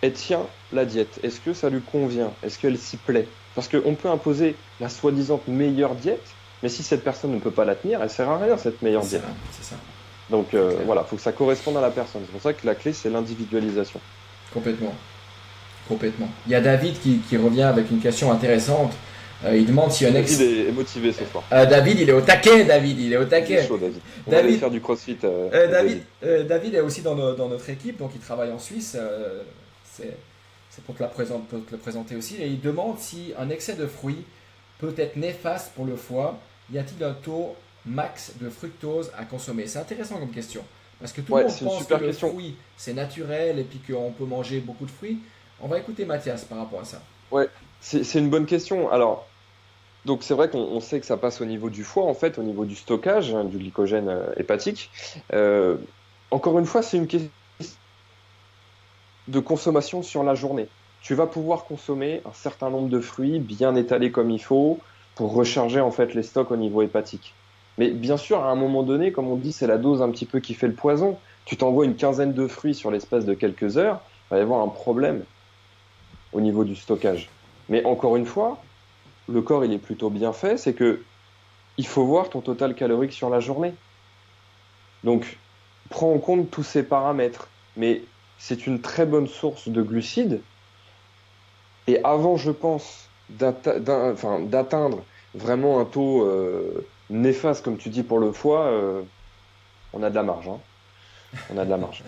elle tient la diète? Est-ce que ça lui convient? Est-ce qu'elle s'y plaît? Parce qu'on peut imposer la soi-disant meilleure diète, mais si cette personne ne peut pas la tenir, elle sert à rien, cette meilleure c'est diète. ça, c'est ça. Donc C'est clair. voilà, il faut que ça corresponde à la personne. C'est pour ça que la clé, c'est l'individualisation. Complètement. Complètement. Il y a David qui revient avec une question intéressante. Il demande si un David ex. est motivé ce soir. David, il est au taquet, David, il est au Il est taquet. chaud, David. On va aller David, faire du crossfit. David est aussi dans notre équipe, donc il travaille en Suisse. C'est pour te le présenter aussi. Et il demande si un excès de fruits peut être néfaste pour le foie. Y a-t-il un taux max de fructose à consommer? C'est intéressant comme question. Parce que tout le Ouais, monde c'est une pense que super le question. fruit, c'est naturel et puis qu'on peut manger beaucoup de fruits. On va écouter Mathias par rapport à ça. Ouais, c'est une bonne question. Alors, donc c'est vrai qu'on sait que ça passe au niveau du foie, en fait, au niveau du stockage du glycogène hépatique. Euh, Encore une fois, c'est une question de consommation sur la journée. Tu vas pouvoir consommer un certain nombre de fruits bien étalés comme il faut pour recharger en fait les stocks au niveau hépatique. Mais bien sûr, à un moment donné, comme on dit, c'est la dose un petit peu qui fait le poison. Tu t'envoies une quinzaine de fruits sur l'espace de quelques heures, il va y avoir un problème au niveau du stockage. Mais encore une fois, le corps il est plutôt bien fait, c'est que il faut voir ton total calorique sur la journée. Donc, prends en compte tous ces paramètres. Mais c'est une très bonne source de glucides. Et avant, je pense, d'atteindre vraiment un taux néfaste, comme tu dis, pour le foie, on a de la marge, hein. On a de la marge.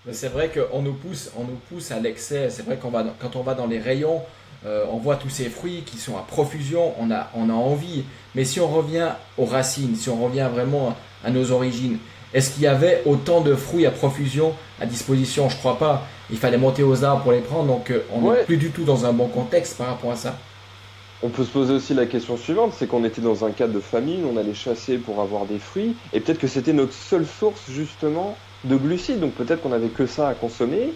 Mais c'est vrai qu'on on nous pousse à l'excès. C'est vrai quand on va dans les rayons, on voit tous ces fruits qui sont à profusion, on a envie. Mais si on revient aux racines, si on revient vraiment à nos origines, est-ce qu'il y avait autant de fruits à profusion à disposition? Je crois pas. Il fallait monter aux arbres pour les prendre, donc on n'est Ouais, plus du tout dans un bon contexte par rapport à ça. on peut se poser aussi la question suivante, c'est qu'on était dans un cadre de famine, on allait chasser pour avoir des fruits, et peut-être que c'était notre seule source justement de glucides, donc peut-être qu'on n'avait que ça à consommer,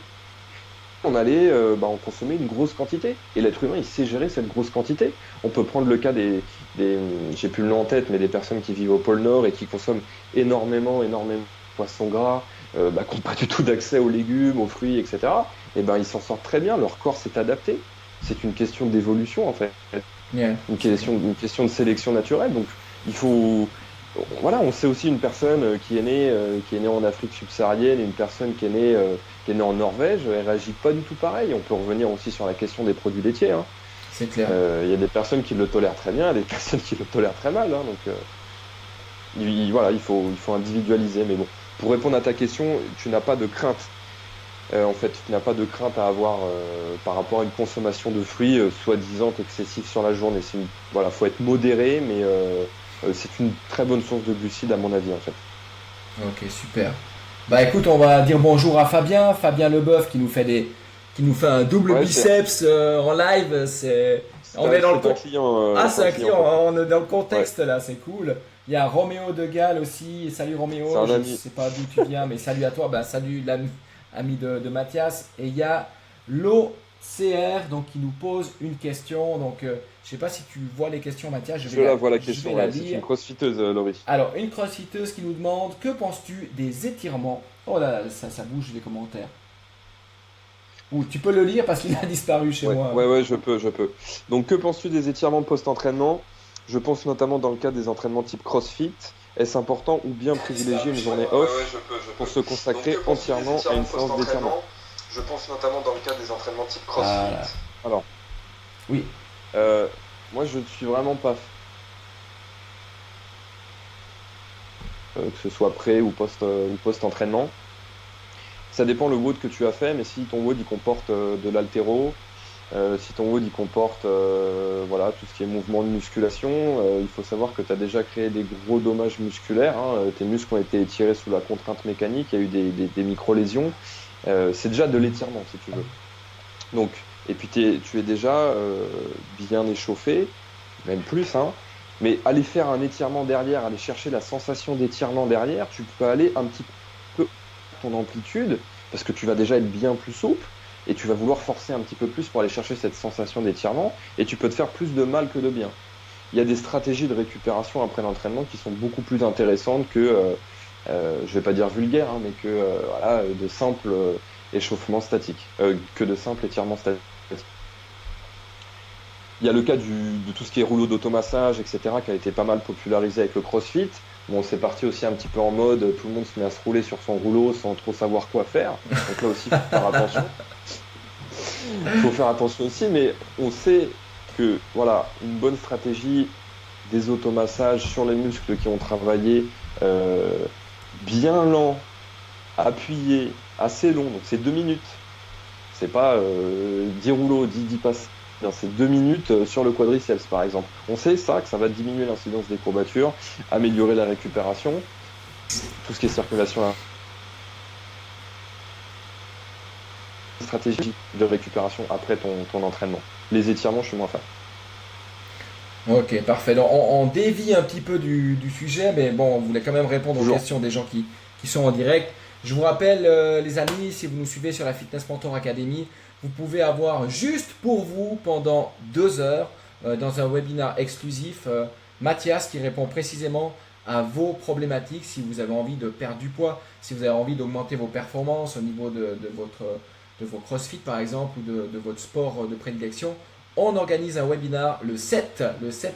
on allait en consommer une grosse quantité. Et l'être humain, il sait gérer cette grosse quantité. On peut prendre le cas j'ai plus le nom en tête, mais des personnes qui vivent au pôle Nord et qui consomment énormément de poissons gras, qui n'ont pas du tout d'accès aux légumes, aux fruits, etc. Et ben ils s'en sortent très bien, leur corps s'est adapté. C'est une question d'évolution en fait, Yeah. une question de sélection naturelle. Donc il faut, voilà, on sait aussi une personne qui est née en Afrique subsaharienne et une personne qui est née en Norvège, elle réagit pas du tout pareil. On peut revenir aussi sur la question des produits laitiers, hein. C'est clair. Il y a des personnes qui le tolèrent très bien, et des personnes qui le tolèrent très mal, hein. Donc voilà, il faut individualiser. Mais bon, pour répondre à ta question, tu n'as pas de crainte. En fait, tu n'as pas de crainte à avoir par rapport à une consommation de fruits soi-disant excessive sur la journée. Voilà, faut être modéré, mais c'est une très bonne source de glucides à mon avis en fait. Ok, super. Bah écoute, on va dire bonjour à Fabien Leboeuf qui nous fait un double Ouais, biceps en live. On est dans le un client. Ah, c'est un client. client, on est dans le contexte là, c'est cool. Il y a Roméo de Galles aussi. Salut Roméo, C'est un je ne ami. sais pas d'où tu viens, mais salut à toi. Bah, salut l'ami ami de Mathias. Et il y a l'OCR donc, qui nous pose une question. Donc, je ne sais pas si tu vois les questions, Mathias. Je la vois la je question. vais la Ouais, c'est lire. une crossfiteuse, Laurie. Alors, une crossfiteuse qui nous demande que penses-tu des étirements? Oh là, ça bouge les commentaires. Ou tu peux le lire parce qu'il a disparu chez Ouais, moi. ouais, ouais, je peux. Donc, que penses-tu des étirements post-entraînement? Je pense notamment dans le cas des entraînements type CrossFit. Est-ce important ou bien privilégier une journée off pour se consacrer entièrement à une séance d'étirement? Je pense notamment dans le cas des entraînements type CrossFit. Voilà. Alors, Oui. moi, je ne suis vraiment pas que ce soit pré ou post-entraînement. Ça dépend le WOD que tu as fait, mais si ton WOD il comporte de l'haltéro, si ton WOD il comporte voilà, tout ce qui est mouvement de musculation, il faut savoir que tu as déjà créé des gros dommages musculaires. Tes muscles ont été étirés sous la contrainte mécanique, il y a eu des micro-lésions. C'est déjà de l'étirement si tu veux. Donc, et puis tu es déjà bien échauffé, même plus, hein. Mais aller faire un étirement derrière, aller chercher la sensation d'étirement derrière, tu peux aller un petit peu ton amplitude, parce que tu vas déjà être bien plus souple, et tu vas vouloir forcer un petit peu plus pour aller chercher cette sensation d'étirement, et tu peux te faire plus de mal que de bien. Il y a des stratégies de récupération après l'entraînement qui sont beaucoup plus intéressantes que, je vais pas dire vulgaire, hein, mais que voilà, de simples échauffements statiques, que de simples étirements statiques. Il y a le cas de tout ce qui est rouleau d'automassage, etc., qui a été pas mal popularisé avec le CrossFit. Bon, c'est parti aussi un petit peu en mode, tout le monde se met à se rouler sur son rouleau sans trop savoir quoi faire. Donc là aussi, il faut faire attention. Il faut faire attention aussi, mais on sait que voilà, une bonne stratégie des automassages sur les muscles qui ont travaillé bien lent, appuyé, assez long, donc c'est 2 minutes. C'est pas 10 rouleaux, 10 passes. C'est 2 minutes sur le quadriceps par exemple. On sait ça, que ça va diminuer l'incidence des courbatures, améliorer la récupération, tout ce qui est circulation, stratégie de récupération après ton entraînement. Les étirements, je suis moins fan. Ok, parfait. Donc, on dévie un petit peu du sujet, mais bon, on voulait quand même répondre aux Toujours. questions des gens qui sont en direct. Je vous rappelle, les amis, si vous nous suivez sur la Fitness Mentor Academy, vous pouvez avoir juste pour vous pendant 2 heures dans un webinaire exclusif Mathias qui répond précisément à vos problématiques si vous avez envie de perdre du poids, si vous avez envie d'augmenter vos performances au niveau de vos CrossFit par exemple ou de votre sport de prédilection. On organise un webinaire le 7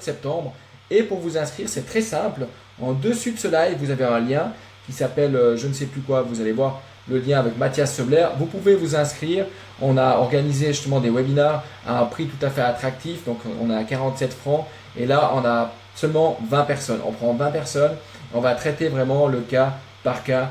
septembre et pour vous inscrire c'est très simple. En dessus de ce live vous avez un lien qui s'appelle je ne sais plus quoi, vous allez voir le lien avec Mathias Sebler. Vous pouvez vous inscrire. On a organisé justement des webinaires à un prix tout à fait attractif. Donc on est à 47 francs. Et là, on a seulement 20 personnes. On prend 20 personnes. On va traiter vraiment le cas par cas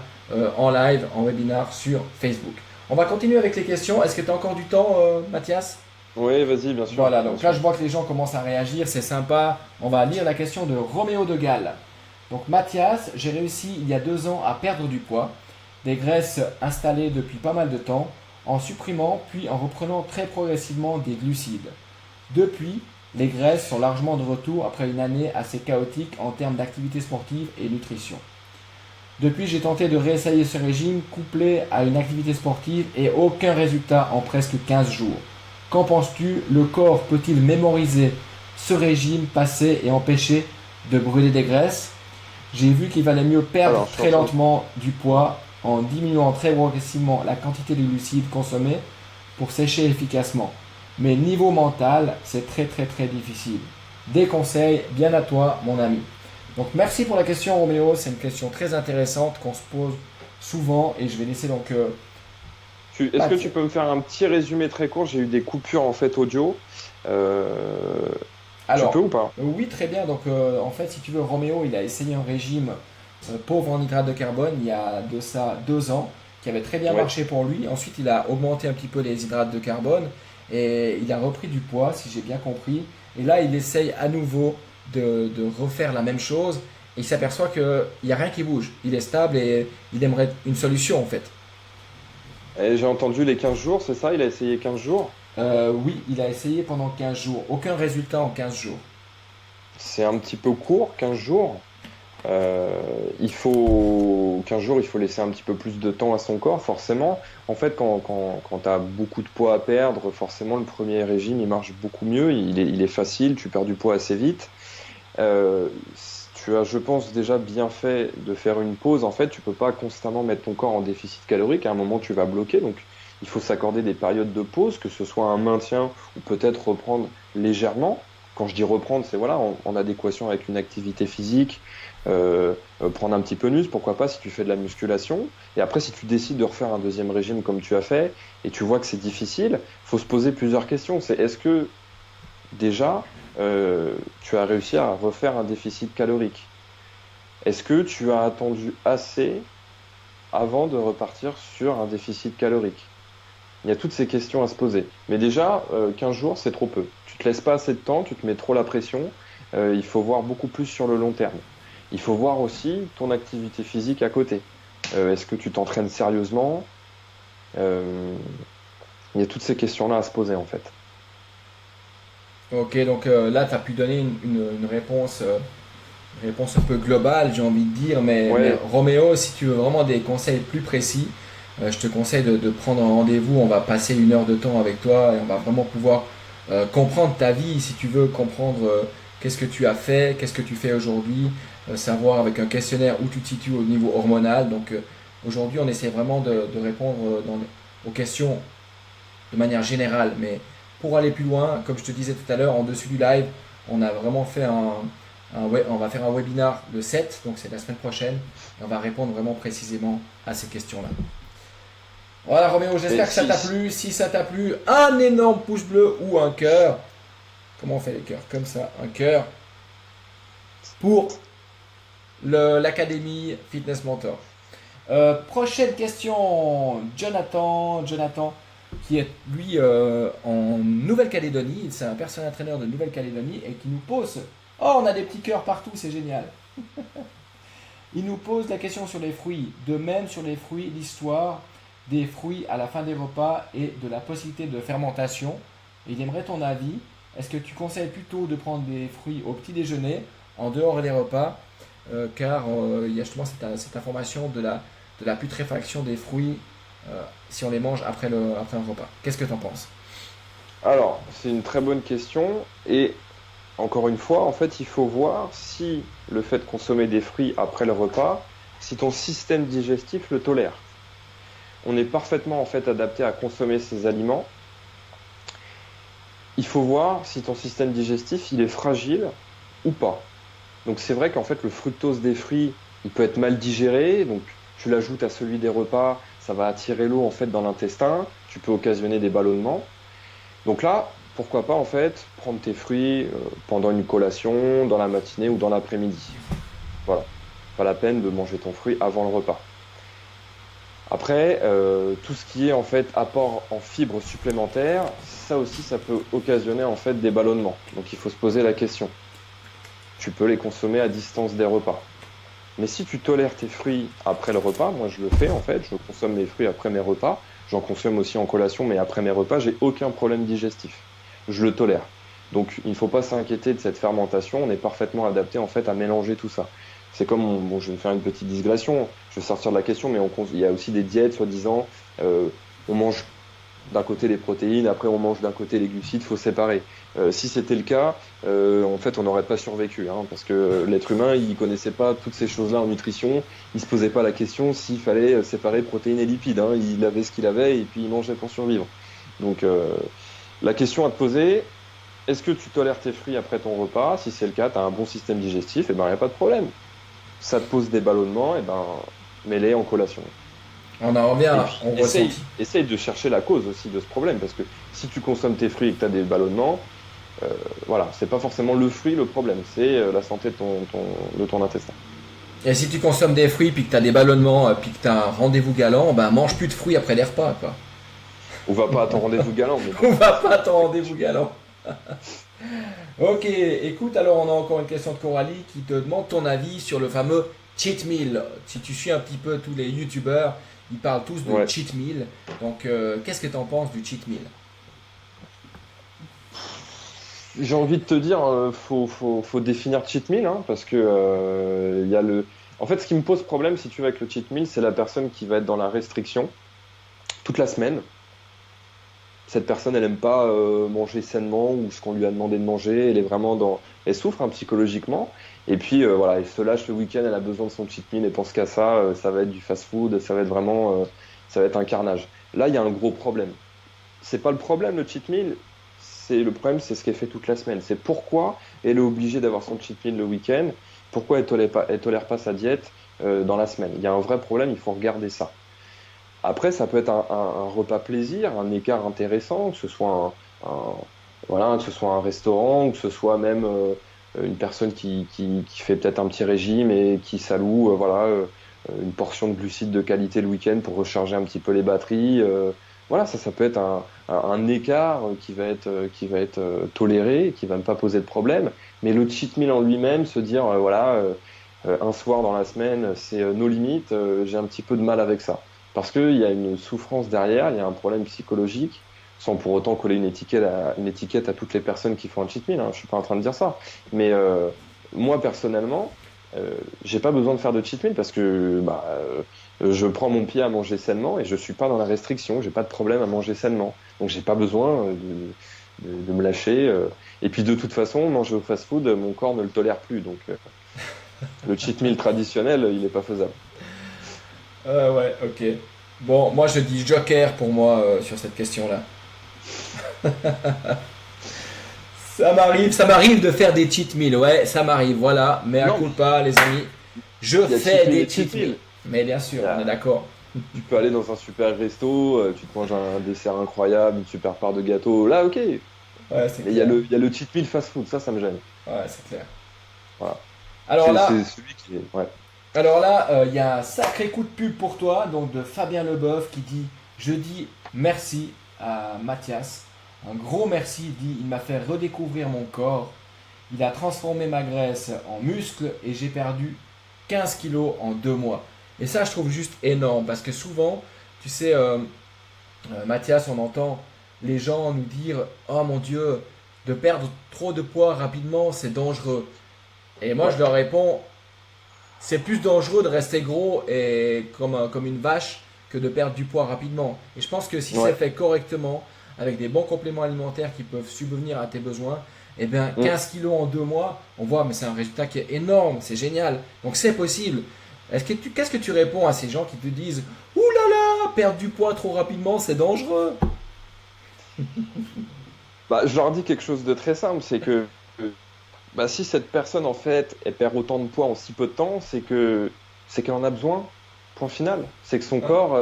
en live, en webinaire sur Facebook. On va continuer avec les questions. Est-ce que tu as encore du temps, Mathias? Oui, vas-y, bien sûr. Voilà, donc là je vois que les gens commencent à réagir, c'est sympa. On va lire la question de Roméo de Galles. Donc Mathias, j'ai réussi il y a 2 ans à perdre du poids, des graisses installées depuis pas mal de temps, en supprimant puis en reprenant très progressivement des glucides. Depuis, les graisses sont largement de retour après une année assez chaotique en termes d'activité sportive et nutrition. Depuis, j'ai tenté de réessayer ce régime couplé à une activité sportive et aucun résultat en presque 15 jours. Qu'en penses-tu? Le corps peut-il mémoriser ce régime passé et empêcher de brûler des graisses? J'ai vu qu'il valait mieux perdre très lentement du poids en diminuant très progressivement la quantité de glucides consommés pour sécher efficacement. Mais niveau mental, c'est très difficile. Des conseils, bien à toi mon ami. Donc merci pour la question Roméo, c'est une question très intéressante qu'on se pose souvent et je vais laisser donc... Est-ce que tu peux me faire un petit résumé très court? J'ai eu des coupures en fait audio. Alors, tu peux ou pas? Oui, très bien. Donc en fait, si tu veux, Roméo, il a essayé un régime pauvre en hydrates de carbone il y a de ça 2 ans, qui avait très bien Ouais. marché pour lui. Ensuite, il a augmenté un petit peu les hydrates de carbone et il a repris du poids, si j'ai bien compris. Et là, il essaye à nouveau de refaire la même chose. Et il s'aperçoit qu'il n'y a rien qui bouge. Il est stable et il aimerait une solution en fait. Et j'ai entendu les 15 jours, c'est ça? Il a essayé 15 jours. Oui, il a essayé pendant 15 jours. Aucun résultat en 15 jours. C'est un petit peu court, 15 jours. Il faut 15 jours, il faut laisser un petit peu plus de temps à son corps, forcément. En fait, quand tu as beaucoup de poids à perdre, forcément, le premier régime, il marche beaucoup mieux. Il est facile, tu perds du poids assez vite. Euh, Tu as, je pense, déjà bien fait de faire une pause. En fait, tu peux pas constamment mettre ton corps en déficit calorique. À un moment, tu vas bloquer. Donc, il faut s'accorder des périodes de pause, que ce soit un maintien ou peut-être reprendre légèrement. Quand je dis reprendre, c'est voilà, en adéquation avec une activité physique, prendre un petit peu de muscle, pourquoi pas si tu fais de la musculation. Et après, si tu décides de refaire un deuxième régime comme tu as fait, et tu vois que c'est difficile, faut se poser plusieurs questions. C'est est-ce que déjà, tu as réussi à refaire un déficit calorique? Est-ce que tu as attendu assez avant de repartir sur un déficit calorique? Il y a toutes ces questions à se poser. Mais déjà, 15 jours, c'est trop peu. Tu te laisses pas assez de temps, tu te mets trop la pression. Il faut voir beaucoup plus sur le long terme. Il faut voir aussi ton activité physique à côté. Est-ce que tu t'entraînes sérieusement? Euh, il y a toutes ces questions-là à se poser en fait. Ok, donc là, tu as pu donner une réponse un peu globale, j'ai envie de dire, mais Ouais, Roméo, si tu veux vraiment des conseils plus précis, je te conseille de prendre un rendez-vous. On va passer 1 heure de temps avec toi et on va vraiment pouvoir comprendre ta vie, si tu veux comprendre qu'est-ce que tu as fait, qu'est-ce que tu fais aujourd'hui, savoir avec un questionnaire où tu te situes au niveau hormonal. Donc aujourd'hui, on essaie vraiment de répondre aux questions de manière générale, mais pour aller plus loin, comme je te disais tout à l'heure, en dessus du live, on a vraiment fait on va faire un webinar le 7, donc c'est la semaine prochaine, et on va répondre vraiment précisément à ces questions-là. Voilà Roméo, mais j'espère que ça t'a plu. Si ça t'a plu, un énorme pouce bleu ou un cœur. Comment on fait les cœurs? Comme ça, un cœur pour l'Académie Fitness Mentor. Prochaine question, Jonathan, qui est lui en Nouvelle-Calédonie, c'est un personnel trainer de Nouvelle-Calédonie et qui nous pose, oh on a des petits cœurs partout, c'est génial. Il nous pose la question sur les fruits, de même sur les fruits, l'histoire des fruits à la fin des repas et de la possibilité de fermentation. Et il aimerait ton avis. Est-ce que tu conseilles plutôt de prendre des fruits au petit déjeuner, en dehors des repas, car il y a justement cette information de la putréfaction des fruits si on les mange après un repas. Qu'est-ce que tu en penses? alors c'est une très bonne question et encore une fois, en fait, il faut voir si le fait de consommer des fruits après le repas, si ton système digestif le tolère. On est parfaitement en fait adapté à consommer ces aliments. Il faut voir si ton système digestif il est fragile ou pas. Donc c'est vrai qu'en fait le fructose des fruits, il peut être mal digéré, donc tu l'ajoutes à celui des repas, ça va attirer l'eau en fait dans l'intestin, tu peux occasionner des ballonnements. Donc là, pourquoi pas en fait prendre tes fruits pendant une collation, dans la matinée ou dans l'après-midi. Voilà, pas la peine de manger ton fruit avant le repas. Après, tout ce qui est en fait apport en fibres supplémentaires, ça aussi, ça peut occasionner en fait des ballonnements. Donc il faut se poser la question. Tu peux les consommer à distance des repas. Mais si tu tolères tes fruits après le repas, moi je le fais en fait, je consomme mes fruits après mes repas, j'en consomme aussi en collation, mais après mes repas, j'ai aucun problème digestif. Je le tolère. Donc il ne faut pas s'inquiéter de cette fermentation, on est parfaitement adapté en fait à mélanger tout ça. C'est comme, bon, je vais faire une petite digression, je vais sortir de la question, mais il y a aussi des diètes, soi-disant, on mange d'un côté les protéines, après on mange d'un côté les glucides, faut séparer. Si c'était le cas, en fait, on n'aurait pas survécu, hein, parce que l'être humain, il connaissait pas toutes ces choses-là en nutrition, il se posait pas la question s'il fallait séparer protéines et lipides, hein, il avait ce qu'il avait et puis il mangeait pour survivre. Donc, la question à te poser, est-ce que tu tolères tes fruits après ton repas? Si c'est le cas, tu as un bon système digestif, et ben il n'y a pas de problème. Ça te pose des ballonnements, et ben mets-les en collation. On en revient Et puis, en essaye, ressenti. essaye de chercher la cause aussi de ce problème, parce que si tu consommes tes fruits et que tu as des ballonnements, voilà, c'est pas forcément le fruit le problème, c'est la santé de ton intestin. Et si tu consommes des fruits, puis que tu as des ballonnements, puis que tu as un rendez-vous galant, ben mange plus de fruits après les repas, quoi. On va pas à ton rendez-vous galant, mais On va pas à ton rendez-vous galant. Ok, écoute, alors on a encore une question de Coralie qui te demande ton avis sur le fameux cheat meal. Si tu suis un petit peu tous les youtubeurs, ils parlent tous de ouais. cheat meal. Donc, qu'est-ce que tu en penses du cheat meal? J'ai envie de te dire, faut définir cheat meal, hein, parce que il y a le. En fait, ce qui me pose problème, si tu veux, avec le cheat meal, c'est la personne qui va être dans la restriction toute la semaine. Cette personne, elle aime pas manger sainement ou ce qu'on lui a demandé de manger. Elle est vraiment dans, elle souffre hein, psychologiquement. Et puis voilà, elle se lâche le week-end. Elle a besoin de son cheat meal et pense qu'à ça. Ça va être du fast-food. Ça va être vraiment, ça va être un carnage. Là, il y a un gros problème. C'est pas le problème le cheat meal. C'est le problème, c'est ce qu'elle fait toute la semaine. C'est pourquoi elle est obligée d'avoir son cheat meal le week-end. Pourquoi elle tolère pas sa diète dans la semaine. Il y a un vrai problème. Il faut regarder ça. Après, ça peut être un repas plaisir, un écart intéressant, que ce soit voilà, que ce soit un restaurant, que ce soit même une personne qui fait peut-être un petit régime et qui s'alloue voilà, une portion de glucides de qualité le week-end pour recharger un petit peu les batteries. Voilà, ça peut être un écart qui va être toléré, qui va ne pas poser de problème. Mais le cheat meal en lui-même, se dire voilà, un soir dans la semaine, c'est nos limites, j'ai un petit peu de mal avec ça. Parce qu'il y a une souffrance derrière, il y a un problème psychologique, sans pour autant coller une étiquette à toutes les personnes qui font un cheat meal, hein, je suis pas en train de dire ça. Mais moi, personnellement, j'ai pas besoin de faire de cheat meal parce que je prends mon pied à manger sainement et je suis pas dans la restriction, j'ai pas de problème à manger sainement. Donc j'ai pas besoin de me lâcher. Et puis de toute façon, manger au fast-food, mon corps ne le tolère plus. Donc le cheat meal traditionnel, il est pas faisable. Ouais, ok. Bon, moi je dis joker pour moi sur cette question-là. Ça m'arrive de faire des cheat meals, ouais, ça m'arrive, voilà. Mais à Non, culpa, les amis, je il y a fais cheat meal des et cheat cheat meals. meal. Mais bien sûr, Il y on est a- d'accord. Tu peux aller dans un super resto, tu te manges un dessert incroyable, une super part de gâteau. Là, ok. Mais Ouais, c'est il y a clair. il y a le cheat meal fast-food, ça me gêne. Ouais, c'est clair. Voilà. Alors C'est là, celui qui est. Ouais. il y a un sacré coup de pub pour toi, donc de Fabien Leboeuf qui dit: Je dis merci à Mathias. Un gros merci, il dit: Il m'a fait redécouvrir mon corps. Il a transformé ma graisse en muscle et j'ai perdu 15 kilos en 2 mois. Et ça, je trouve juste énorme parce que souvent, tu sais, Mathias, on entend les gens nous dire: Oh mon Dieu, de perdre trop de poids rapidement, c'est dangereux. Et moi, Ouais. je leur réponds: c'est plus dangereux de rester gros et comme une vache que de perdre du poids rapidement. Et je pense que si c'est Ouais. fait correctement, avec des bons compléments alimentaires qui peuvent subvenir à tes besoins, eh bien Mm. 15 kilos en 2 mois, on voit, mais c'est un résultat qui est énorme, c'est génial. Donc c'est possible. Qu'est-ce que tu réponds à ces gens qui te disent: Ouh là là, perdre du poids trop rapidement, c'est dangereux? Je leur dis quelque chose de très simple, c'est que si cette personne en fait elle perd autant de poids en si peu de temps, c'est qu'elle en a besoin. Point final. C'est que son Ah, corps,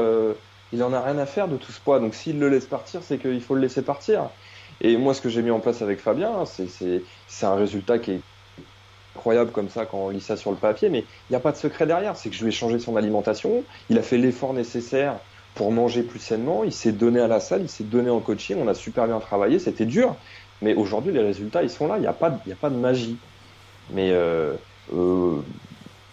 il en a rien à faire de tout ce poids. Donc s'il le laisse partir, c'est qu'il faut le laisser partir. Et moi, ce que j'ai mis en place avec Fabien, hein, c'est un résultat qui est incroyable comme ça quand on lit ça sur le papier, mais il n'y a pas de secret derrière. C'est que je lui ai changé son alimentation, il a fait l'effort nécessaire pour manger plus sainement, il s'est donné à la salle, il s'est donné en coaching, on a super bien travaillé, c'était dur, mais aujourd'hui les résultats ils sont là, il y a pas de magie. Mais euh,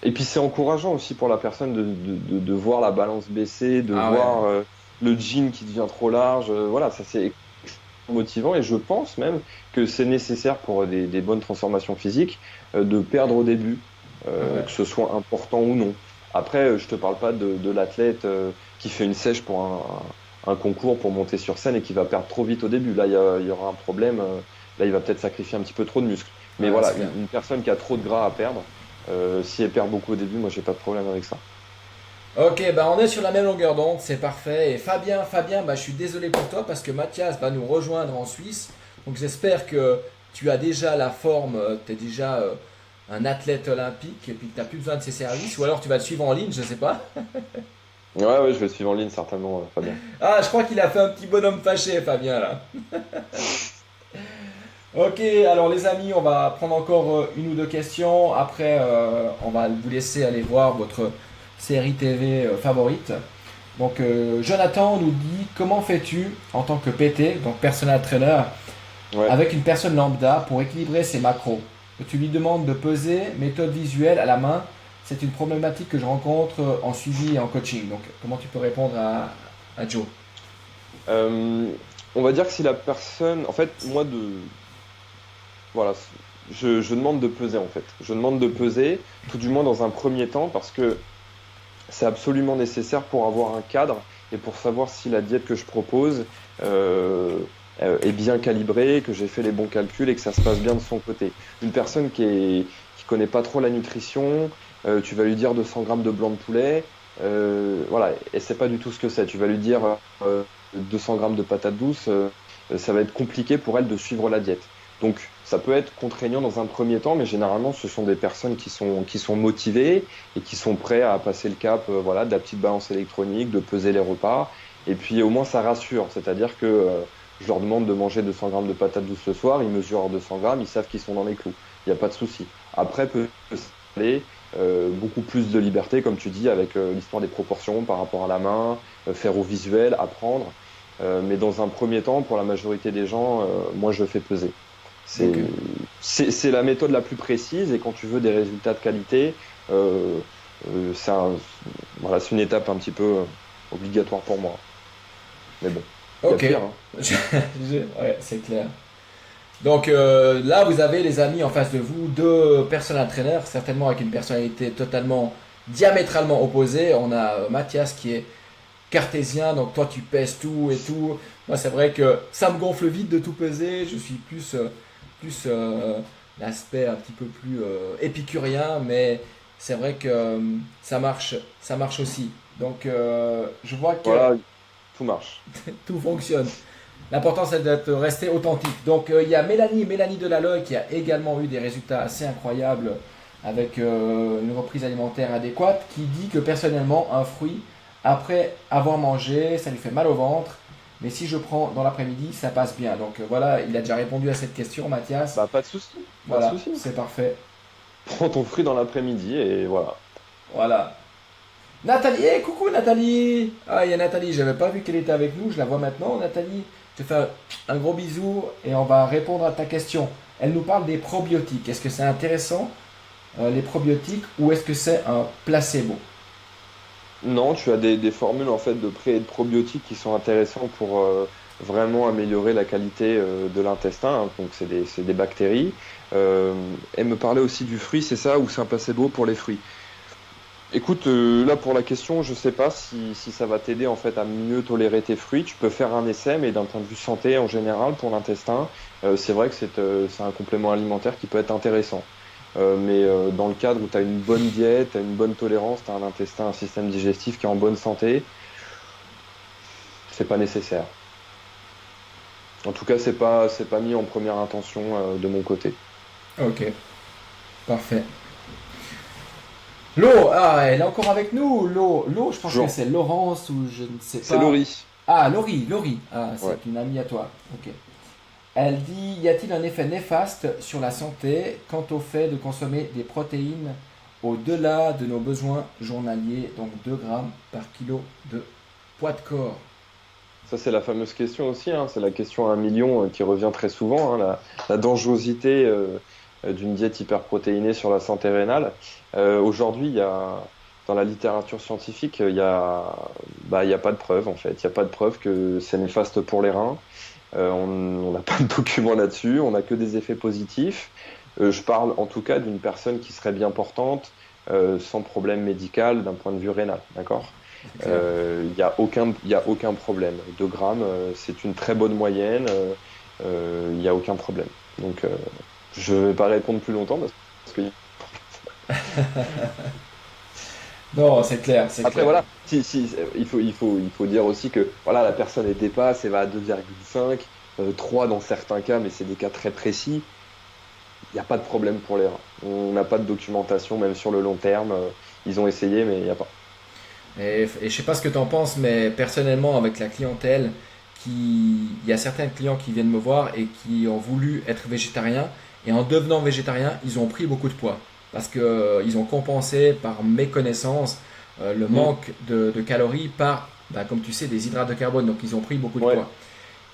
et puis c'est encourageant aussi pour la personne de voir la balance baisser, de ah ouais, voir le jean qui devient trop large, voilà, ça c'est motivant et je pense même que c'est nécessaire pour des bonnes transformations physiques de perdre au début, ouais. que ce soit important ou non. Après, je te parle pas de l'athlète qui fait une sèche pour un concours pour monter sur scène et qui va perdre trop vite au début. Là, il y aura un problème. Là, il va peut-être sacrifier un petit peu trop de muscles. Mais Ouais, voilà, c'est clair. une personne qui a trop de gras à perdre, si elle perd beaucoup au début, moi, j'ai pas de problème avec ça. Ok, bah on est sur la même longueur d'onde, c'est parfait. Et Fabien, bah je suis désolé pour toi parce que Mathias va nous rejoindre en Suisse. Donc j'espère que tu as déjà la forme, tu es déjà un athlète olympique et puis que tu n'as plus besoin de ses services. Ou alors tu vas le suivre en ligne, je sais pas. Ouais, je vais le suivre en ligne certainement, Fabien. Ah, je crois qu'il a fait un petit bonhomme fâché, Fabien, là. Ok, alors les amis, on va prendre encore une ou deux questions. Après, on va vous laisser aller voir votre série TV favorite. Donc, Jonathan nous dit comment fais-tu en tant que PT, donc personal trainer, Ouais. avec une personne lambda pour équilibrer ses macros. Tu lui demandes de peser, méthode visuelle à la main. C'est une problématique que je rencontre en suivi et en coaching. Donc, comment tu peux répondre à Joe? Euh, on va dire que si la personne, en fait, voilà, je demande de peser en fait. Je demande de peser, tout du moins dans un premier temps, parce que c'est absolument nécessaire pour avoir un cadre et pour savoir si la diète que je propose euh, est bien calibrée, que j'ai fait les bons calculs et que ça se passe bien de son côté. Une personne qui connaît pas trop la nutrition, tu vas lui dire 200 grammes de blanc de poulet, voilà, et c'est pas du tout ce que c'est. Tu vas lui dire 200 grammes de patates douces, ça va être compliqué pour elle de suivre la diète. Donc, ça peut être contraignant dans un premier temps, mais généralement, ce sont des personnes qui sont motivées et qui sont prêts à passer le cap, voilà, de la petite balance électronique, de peser les repas. Et puis, au moins, ça rassure. C'est-à-dire que je leur demande de manger 200 grammes de patates douces ce soir, ils mesurent 200 grammes, ils savent qu'ils sont dans les clous. Il n'y a pas de souci. Après, peut aller beaucoup plus de liberté, comme tu dis, avec l'histoire des proportions par rapport à la main, faire au visuel, apprendre. Mais dans un premier temps, pour la majorité des gens, moi, je fais peser. C'est Ok. c'est la méthode la plus précise et quand tu veux des résultats de qualité, euh, c'est voilà, c'est une étape un petit peu obligatoire pour moi. Mais bon, il y a Ok. pire, hein. Ouais, c'est clair. Donc là, vous avez les amis en face de vous, deux personal trainers, certainement avec une personnalité totalement diamétralement opposée. On a Mathias qui est cartésien, donc toi tu pèses tout et tout. Moi, c'est vrai que ça me gonfle vite de tout peser. Je suis plus l'aspect un petit peu plus épicurien, mais c'est vrai que ça marche aussi. Donc je vois que Voilà, tout marche. tout fonctionne. L'important c'est d'être resté authentique. Donc il y a Mélanie Delaloy qui a également eu des résultats assez incroyables avec une reprise alimentaire adéquate, qui dit que personnellement un fruit après avoir mangé, ça lui fait mal au ventre, mais si je prends dans l'après-midi, ça passe bien. Donc voilà, il a déjà répondu à cette question, Mathias. Bah pas de souci, pas de Voilà, souci. c'est parfait. Prends ton fruit dans l'après-midi et voilà. Voilà. Nathalie, coucou Nathalie. Ah, il y a Nathalie, j'avais pas vu qu'elle était avec nous, je la vois maintenant. Nathalie, je te fais un gros bisou et on va répondre à ta question. Elle nous parle des probiotiques. Est-ce que c'est intéressant, les probiotiques, ou est-ce que c'est un placebo? Non, tu as des formules en fait de pré et de probiotiques qui sont intéressants pour vraiment améliorer la qualité de l'intestin. Hein. Donc c'est des bactéries. Euh, Elle me parlait aussi du fruit, c'est ça, ou c'est un placebo pour les fruits? Écoute, là pour la question, je sais pas si ça va t'aider en fait à mieux tolérer tes fruits. Tu peux faire un essai, mais d'un point de vue santé en général pour l'intestin, c'est vrai que c'est un complément alimentaire qui peut être intéressant. Mais dans le cadre où tu as une bonne diète, tu as une bonne tolérance, tu as un intestin, un système digestif qui est en bonne santé, c'est pas nécessaire. En tout cas, c'est pas mis en première intention de mon côté. Ok, parfait. Lo, ah, elle est encore avec nous. Lo, je pense que Toujours. c'est Laurence ou je ne sais C'est pas. Laurie. Ah, Laurie. Ah, c'est Ouais. une amie à toi. Ok. Elle dit, y a-t-il un effet néfaste sur la santé quant au fait de consommer des protéines au-delà de nos besoins journaliers, donc 2 grammes par kilo de poids de corps? Ça, c'est la fameuse question aussi, hein. C'est la question à 1 million qui revient très souvent, hein, la dangerosité d'une diète hyperprotéinée sur la santé rénale. Aujourd'hui, dans la littérature scientifique, il y a pas de preuve en fait. Il n'y a pas de preuve que c'est néfaste pour les reins. On n'a pas de documents là-dessus, on n'a que des effets positifs. Je parle en tout cas d'une personne qui serait bien portante, sans problème médical d'un point de vue rénal, d'accord? C'est clair. Il y a aucun problème. 2 grammes, c'est une très bonne moyenne. Il n'y a aucun problème. Donc, je ne vais pas répondre plus longtemps parce que Non, c'est clair, c'est après clair. voilà, il faut dire aussi que voilà, la personne elle dépasse, elle va à 2,5, 3 dans certains cas, mais c'est des cas très précis. Il n'y a pas de problème pour les reins. On n'a pas de documentation, même sur le long terme. Ils ont essayé, mais il n'y a pas. Et je sais pas ce que tu en penses, mais personnellement, avec la clientèle il y a certains clients qui viennent me voir et qui ont voulu être végétariens et en devenant végétariens, ils ont pris beaucoup de poids parce que ils ont compensé par méconnaissance le manque de calories par, comme tu sais, des hydrates de carbone. Donc ils ont pris beaucoup de Ouais. poids.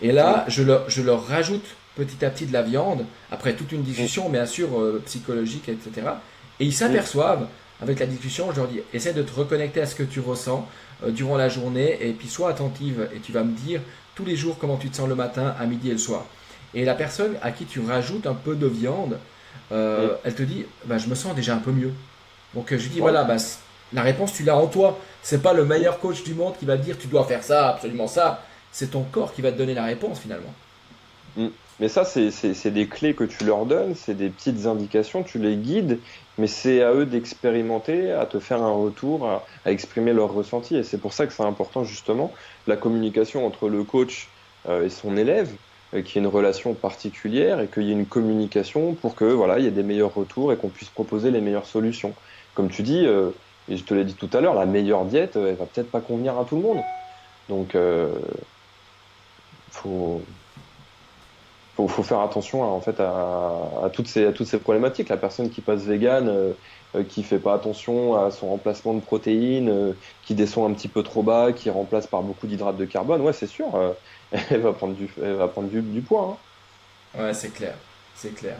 Et là, je leur rajoute petit à petit de la viande, après toute une discussion, bien sûr, psychologique, etc. Et ils s'aperçoivent, avec la discussion, je leur dis, essaie de te reconnecter à ce que tu ressens durant la journée, et puis sois attentive, et tu vas me dire tous les jours comment tu te sens le matin, à midi et le soir. Et la personne à qui tu rajoutes un peu de viande, elle te dit, je me sens déjà un peu mieux. Donc je lui dis, Ouais. voilà, la réponse, tu l'as en toi. C'est pas le meilleur coach du monde qui va te dire, tu dois faire ça, absolument ça. C'est ton corps qui va te donner la réponse finalement. Mm. Mais ça, c'est des clés que tu leur donnes, c'est des petites indications, tu les guides, mais c'est à eux d'expérimenter, à te faire un retour, à exprimer leur ressenti. Et c'est pour ça que c'est important justement la communication entre le coach et son élève, qu'il y ait une relation particulière et qu'il y ait une communication pour que voilà, il y ait des meilleurs retours et qu'on puisse proposer les meilleures solutions. Comme tu dis, et je te l'ai dit tout à l'heure, la meilleure diète, elle va peut-être pas convenir à tout le monde. Donc, faut faut faire attention en fait à toutes ces problématiques. La personne qui passe vegan, qui fait pas attention à son remplacement de protéines, qui descend un petit peu trop bas, qui remplace par beaucoup d'hydrates de carbone, ouais, c'est sûr, elle va prendre du poids. Ouais, c'est clair, c'est clair.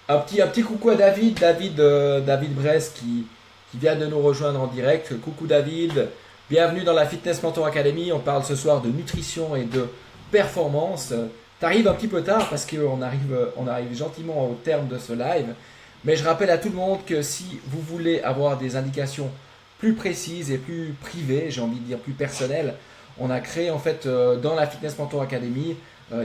Un petit coucou à David Bress qui vient de nous rejoindre en direct. Coucou David, bienvenue dans la Fitness Mentor Academy. On parle ce soir de nutrition et de performance. T'arrives un petit peu tard parce qu'on arrive gentiment au terme de ce live. Mais je rappelle à tout le monde que si vous voulez avoir des indications plus précises et plus privées, j'ai envie de dire plus personnelles, on a créé en fait dans la Fitness Mentor Academy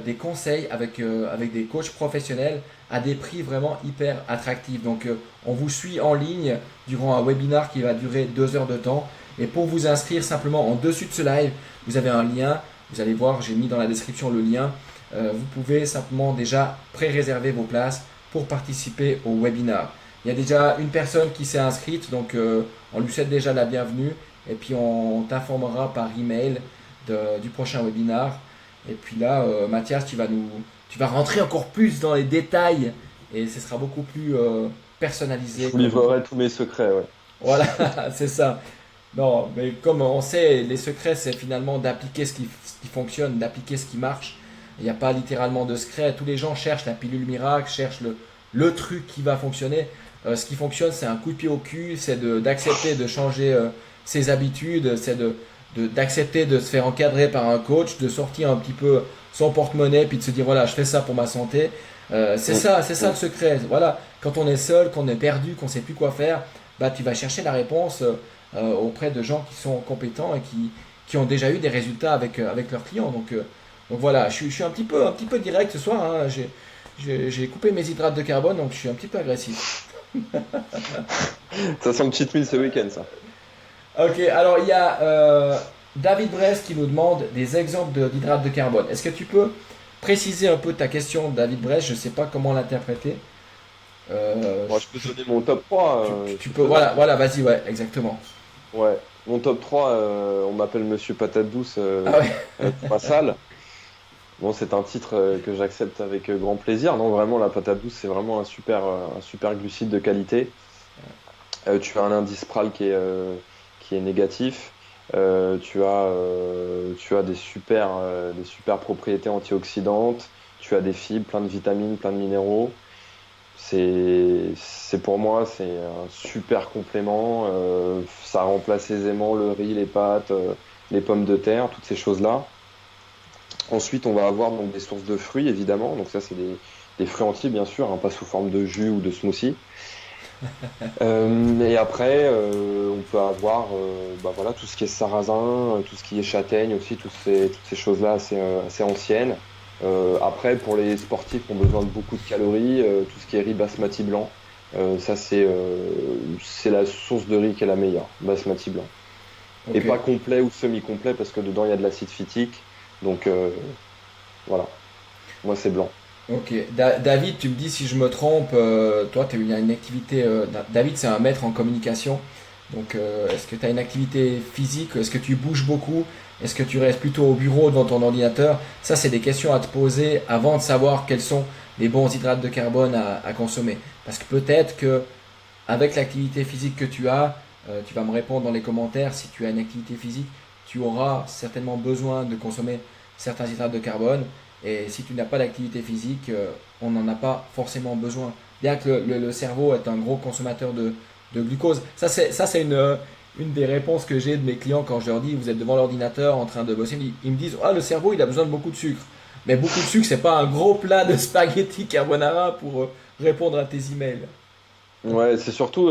des conseils avec des coachs professionnels à des prix vraiment hyper attractifs. Donc on vous suit en ligne durant un webinar qui va durer 2 heures de temps. Et pour vous inscrire simplement en dessus de ce live, vous avez un lien. Vous allez voir, j'ai mis dans la description le lien. Vous pouvez simplement déjà pré-réserver vos places pour participer au webinar. Il y a déjà une personne qui s'est inscrite, donc on lui souhaite déjà la bienvenue. Et puis on t'informera par email du prochain webinar. Et puis là, Mathias, tu vas rentrer encore plus dans les détails et ce sera beaucoup plus personnalisé. Je vous livrerai tous mes secrets, ouais. Voilà, c'est ça. Non, mais comme on sait, les secrets, c'est finalement d'appliquer ce qui fonctionne, d'appliquer ce qui marche. Il n'y a pas littéralement de secret. Tous les gens cherchent la pilule miracle, cherchent le truc qui va fonctionner. Ce qui fonctionne, c'est un coup de pied au cul, c'est d'accepter de changer ses habitudes, c'est d'accepter de se faire encadrer par un coach, de sortir un petit peu son porte-monnaie, puis de se dire voilà, je fais ça pour ma santé. C'est ça le secret. Voilà, quand on est seul, qu'on est perdu, qu'on ne sait plus quoi faire, tu vas chercher la réponse auprès de gens qui sont compétents et qui ont déjà eu des résultats avec leurs clients. Donc voilà, je suis un petit peu direct ce soir. Hein. J'ai coupé mes hydrates de carbone, donc je suis un petit peu agressif. Ça sent une cheat meal ce week-end, ça. Ok, alors il y a David Bress qui nous demande des exemples d'hydrates de carbone. Est-ce que tu peux préciser un peu ta question, David Bress? Je ne sais pas comment l'interpréter. Bon, je peux donner mon top 3. Tu peux, voilà, vas-y, ouais, exactement. Ouais, mon top 3, on m'appelle Monsieur Patate Douce Ah ouais. pour ma salle. Bon, c'est un titre que j'accepte avec grand plaisir. Non, vraiment, la patate douce, c'est vraiment un super glucide de qualité. Tu as un indice PRAL qui est négatif. Tu as des super propriétés antioxydantes. Tu as des fibres, plein de vitamines, plein de minéraux. Pour moi, c'est un super complément. Ça remplace aisément le riz, les pâtes, les pommes de terre, toutes ces choses-là. Ensuite, on va avoir donc des sources de fruits, évidemment. Donc ça, c'est des fruits entiers, bien sûr, hein, pas sous forme de jus ou de smoothie. Et après, on peut avoir voilà, tout ce qui est sarrasin, tout ce qui est châtaigne aussi, toutes ces choses-là assez anciennes. Après, pour les sportifs qui ont besoin de beaucoup de calories, tout ce qui est riz basmati blanc, ça c'est la source de riz qui est la meilleure, basmati blanc. Ok. Et pas complet ou semi-complet parce que dedans il y a de l'acide phytique. Donc voilà, moi c'est blanc. Ok. David, tu me dis si je me trompe, toi, il y a une activité. David, c'est un maître en communication. Donc, est-ce que tu as une activité physique? Est-ce que tu bouges beaucoup? Est-ce que tu restes plutôt au bureau devant ton ordinateur? Ça, c'est des questions à te poser avant de savoir quels sont les bons hydrates de carbone à consommer. Parce que peut-être que avec l'activité physique que tu vas me répondre dans les commentaires, si tu as une activité physique, tu auras certainement besoin de consommer certains hydrates de carbone. Et si tu n'as pas d'activité physique, on n'en a pas forcément besoin. Bien que le cerveau est un gros consommateur de glucose. Ça, c'est une des réponses que j'ai de mes clients quand je leur dis, vous êtes devant l'ordinateur en train de bosser. Ils me disent, ah, le cerveau, il a besoin de beaucoup de sucre. Mais beaucoup de sucre, c'est pas un gros plat de spaghetti carbonara pour répondre à tes emails. Ouais, c'est surtout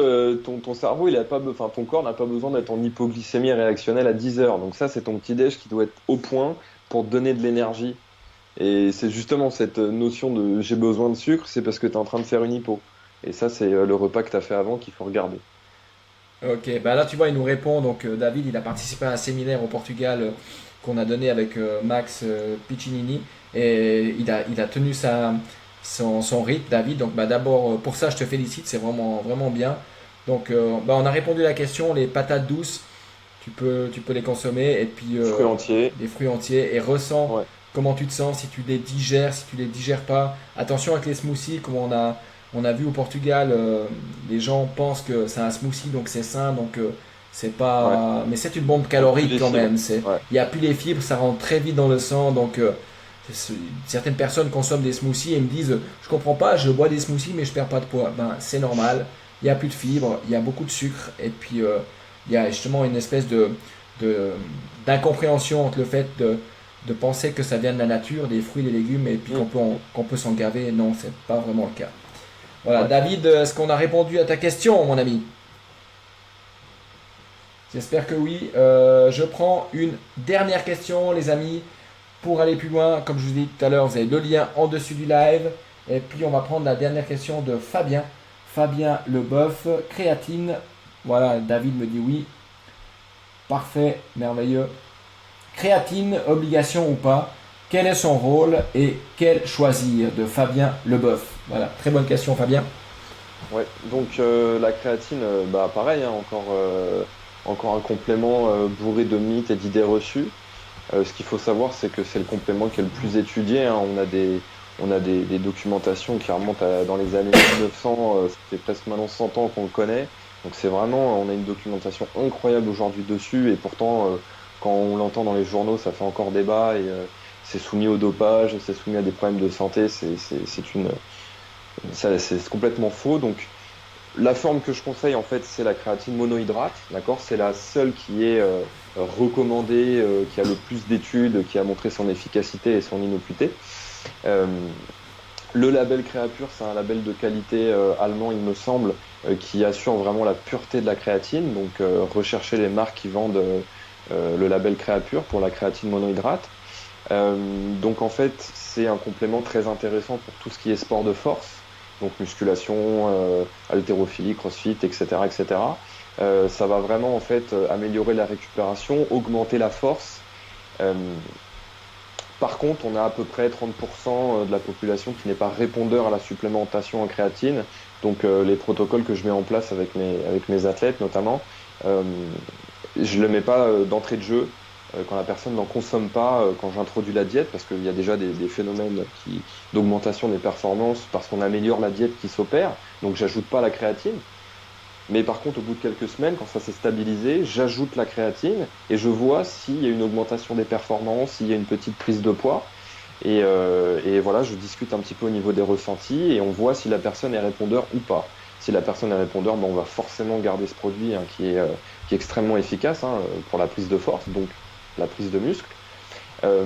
ton cerveau, il a pas, enfin ton corps n'a pas besoin d'être en hypoglycémie réactionnelle à 10 heures. Donc ça, c'est ton petit déj qui doit être au point pour te donner de l'énergie. Et c'est justement cette notion de j'ai besoin de sucre, c'est parce que tu es en train de faire une hypo. Et ça, c'est le repas que tu as fait avant qu'il faut regarder. Ok, bah là tu vois, il nous répond. Donc David, il a participé à un séminaire au Portugal qu'on a donné avec Max Piccinini et il a tenu son rythme, David. Donc bah, d'abord, pour ça, je te félicite, c'est vraiment, vraiment bien. Donc bah, on a répondu à la question, les patates douces, tu peux les consommer et puis Fruits entiers. les fruits entiers et ressens Ouais. comment tu te sens, si tu les digères, si tu les digères pas. Attention avec les smoothies, comme on a vu au Portugal, les gens pensent que c'est un smoothie, donc c'est sain, donc c'est Ouais. pas. Mais c'est une bombe En plus calorique les quand fibres. même. Ouais. Il n'y a plus les fibres, ça rentre très vite dans le sang, donc certaines personnes consomment des smoothies et me disent, je comprends pas, je bois des smoothies mais je perds pas de poids. Ben c'est normal. Il y a plus de fibres, il y a beaucoup de sucre et puis il y a justement une espèce de- d'incompréhension entre le fait de penser que ça vient de la nature, des fruits, des légumes, et puis Mm. qu'on peut s'en gaver. Non, c'est pas vraiment le cas. Voilà, Ouais. David, est-ce qu'on a répondu à ta question, mon ami? J'espère que oui. Je prends une dernière question, les amis, pour aller plus loin. Comme je vous ai dit tout à l'heure, vous avez le lien en dessus du live. Et puis, on va prendre la dernière question de Fabien. Fabien Leboeuf, créatine. Voilà, David me dit oui. Parfait, merveilleux. Créatine, obligation ou pas? Quel est son rôle et quel choisir? De Fabien Leboeuf. Voilà, très bonne question, Fabien. Ouais. Donc la créatine, bah pareil, hein, encore un complément bourré de mythes et d'idées reçues. Ce qu'il faut savoir, c'est que c'est le complément qui est le plus étudié, hein. On a des documentations qui remontent dans les années 1900, ça fait presque maintenant 100 ans qu'on le connaît. Donc c'est vraiment, on a une documentation incroyable aujourd'hui dessus, et pourtant, quand on l'entend dans les journaux, ça fait encore débat, et c'est soumis au dopage, c'est soumis à des problèmes de santé, c'est complètement faux. Donc la forme que je conseille, en fait, c'est la créatine monohydrate, d'accord? C'est la seule qui est recommandée, qui a le plus d'études, qui a montré son efficacité et son innocuité. Euh, le label Créapure, c'est un label de qualité allemand, il me semble, qui assure vraiment la pureté de la créatine. Donc, recherchez les marques qui vendent le label Créapure pour la créatine monohydrate. Donc, en fait, c'est un complément très intéressant pour tout ce qui est sport de force, donc musculation, haltérophilie, crossfit, etc., etc. Ça va vraiment en fait améliorer la récupération, augmenter la force. Euh, Par contre, on a à peu près 30% de la population qui n'est pas répondeur à la supplémentation en créatine. Donc, les protocoles que je mets en place avec mes athlètes notamment, euh, je ne le mets pas d'entrée de jeu quand la personne n'en consomme pas, quand j'introduis la diète, parce qu'il y a déjà des phénomènes d'augmentation des performances, parce qu'on améliore la diète qui s'opère. Donc, j'ajoute pas la créatine. Mais par contre, au bout de quelques semaines, quand ça s'est stabilisé, j'ajoute la créatine et je vois s'il y a une augmentation des performances, s'il y a une petite prise de poids. Et voilà, je discute un petit peu au niveau des ressentis et on voit si la personne est répondeur ou pas. Si la personne est répondeur, ben, on va forcément garder ce produit hein, qui est extrêmement efficace hein, pour la prise de force, donc la prise de muscle. Euh,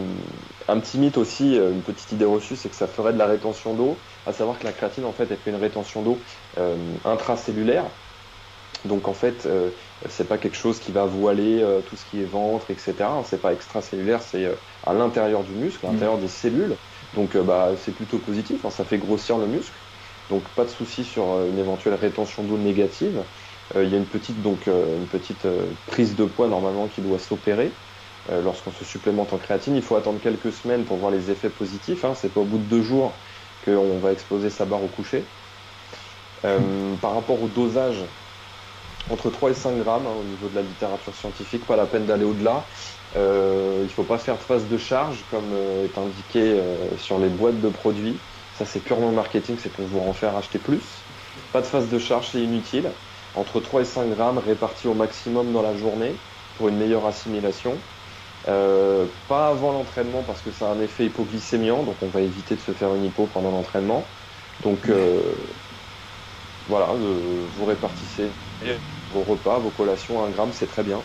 un petit mythe aussi, une petite idée reçue, c'est que ça ferait de la rétention d'eau, à savoir que la créatine, en fait, elle fait une rétention d'eau intracellulaire. Donc en fait, c'est pas quelque chose qui va voiler tout ce qui est ventre, etc. C'est pas extracellulaire, c'est à l'intérieur du muscle, à Mm. l'intérieur des cellules. Donc bah, c'est plutôt positif, hein, ça fait grossir le muscle. Donc pas de souci sur une éventuelle rétention d'eau négative. Il y a une petite prise de poids normalement qui doit s'opérer lorsqu'on se supplémente en créatine. Il faut attendre quelques semaines pour voir les effets positifs. Hein. C'est pas au bout de 2 jours qu'on va exploser sa barre au coucher. Par rapport au dosage, entre 3 et 5 grammes au niveau de la littérature scientifique, pas la peine d'aller au-delà. Il ne faut pas faire de phase de charge comme est indiqué sur les boîtes de produits. Ça, c'est purement marketing, c'est pour vous en faire acheter plus. Pas de phase de charge, c'est inutile. Entre 3 et 5 grammes répartis au maximum dans la journée pour une meilleure assimilation. Pas avant l'entraînement parce que ça a un effet hypoglycémiant, donc on va éviter de se faire une hypo pendant l'entraînement. Donc voilà, vous répartissez vos repas, vos collations à 1 gramme, c'est très bien.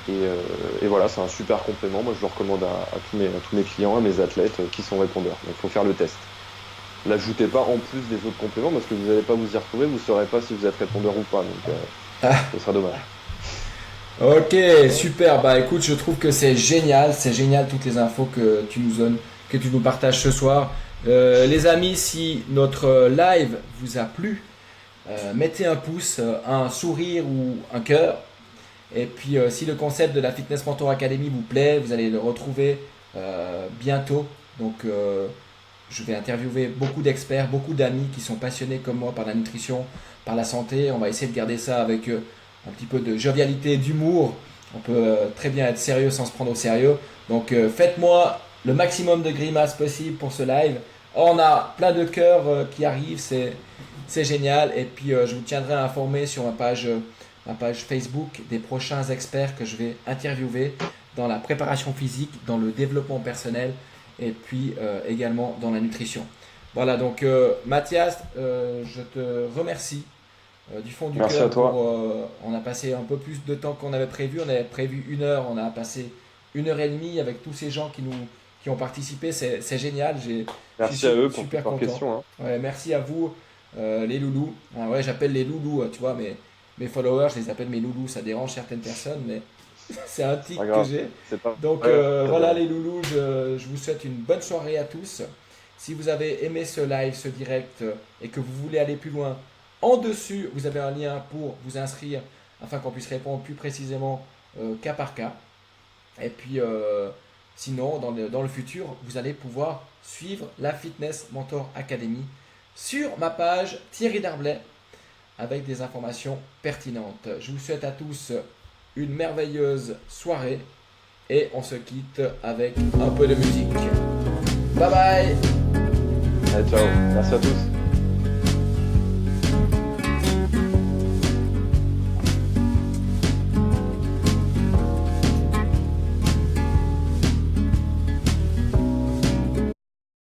Et voilà, c'est un super complément. Moi, je le recommande à tous mes clients, à mes athlètes qui sont répondeurs. Donc, il faut faire le test. L'ajoutez pas en plus des autres compléments parce que vous n'allez pas vous y retrouver, vous ne saurez pas si vous êtes répondeur ou pas. Donc, ce sera dommage. Ok, super. Bah écoute, je trouve que c'est génial toutes les infos que tu nous donnes, que tu nous partages ce soir. Les amis, si notre live vous a plu, mettez un pouce, un sourire ou un cœur. Et puis si le concept de la Fitness Mentor Academy vous plaît, vous allez le retrouver bientôt. Donc je vais interviewer beaucoup d'experts, beaucoup d'amis qui sont passionnés comme moi par la nutrition, par la santé. On va essayer de garder ça avec un petit peu de jovialité, d'humour. On peut très bien être sérieux sans se prendre au sérieux. Donc faites-moi le maximum de grimaces possible pour ce live. On a plein de cœurs qui arrivent, c'est génial. Et puis je vous tiendrai informé sur ma page Facebook des prochains experts que je vais interviewer dans la préparation physique, dans le développement personnel et puis également dans la nutrition. Voilà, donc Mathias, je te remercie du fond du Merci cœur. à toi. On a passé un peu plus de temps qu'on avait prévu. On avait prévu 1 heure, on a passé 1 heure et demie avec tous ces gens qui ont participé. C'est génial. Merci à eux pour toutes leurs questions. Hein. Ouais, merci à vous, les loulous. Ah ouais, j'appelle les loulous, tu vois, mais mes followers, je les appelle mes loulous. Ça dérange certaines personnes, mais c'est un tic que j'ai. Donc voilà les loulous, je vous souhaite une bonne soirée à tous. Si vous avez aimé ce live, ce direct et que vous voulez aller plus loin, en dessus, vous avez un lien pour vous inscrire afin qu'on puisse répondre plus précisément cas par cas. Et puis sinon, dans le futur, vous allez pouvoir suivre la Fitness Mentor Academy sur ma page Thierry Darblay avec des informations pertinentes. Je vous souhaite à tous une merveilleuse soirée et on se quitte avec un peu de musique. Bye bye. Allez, ciao. Merci à tous.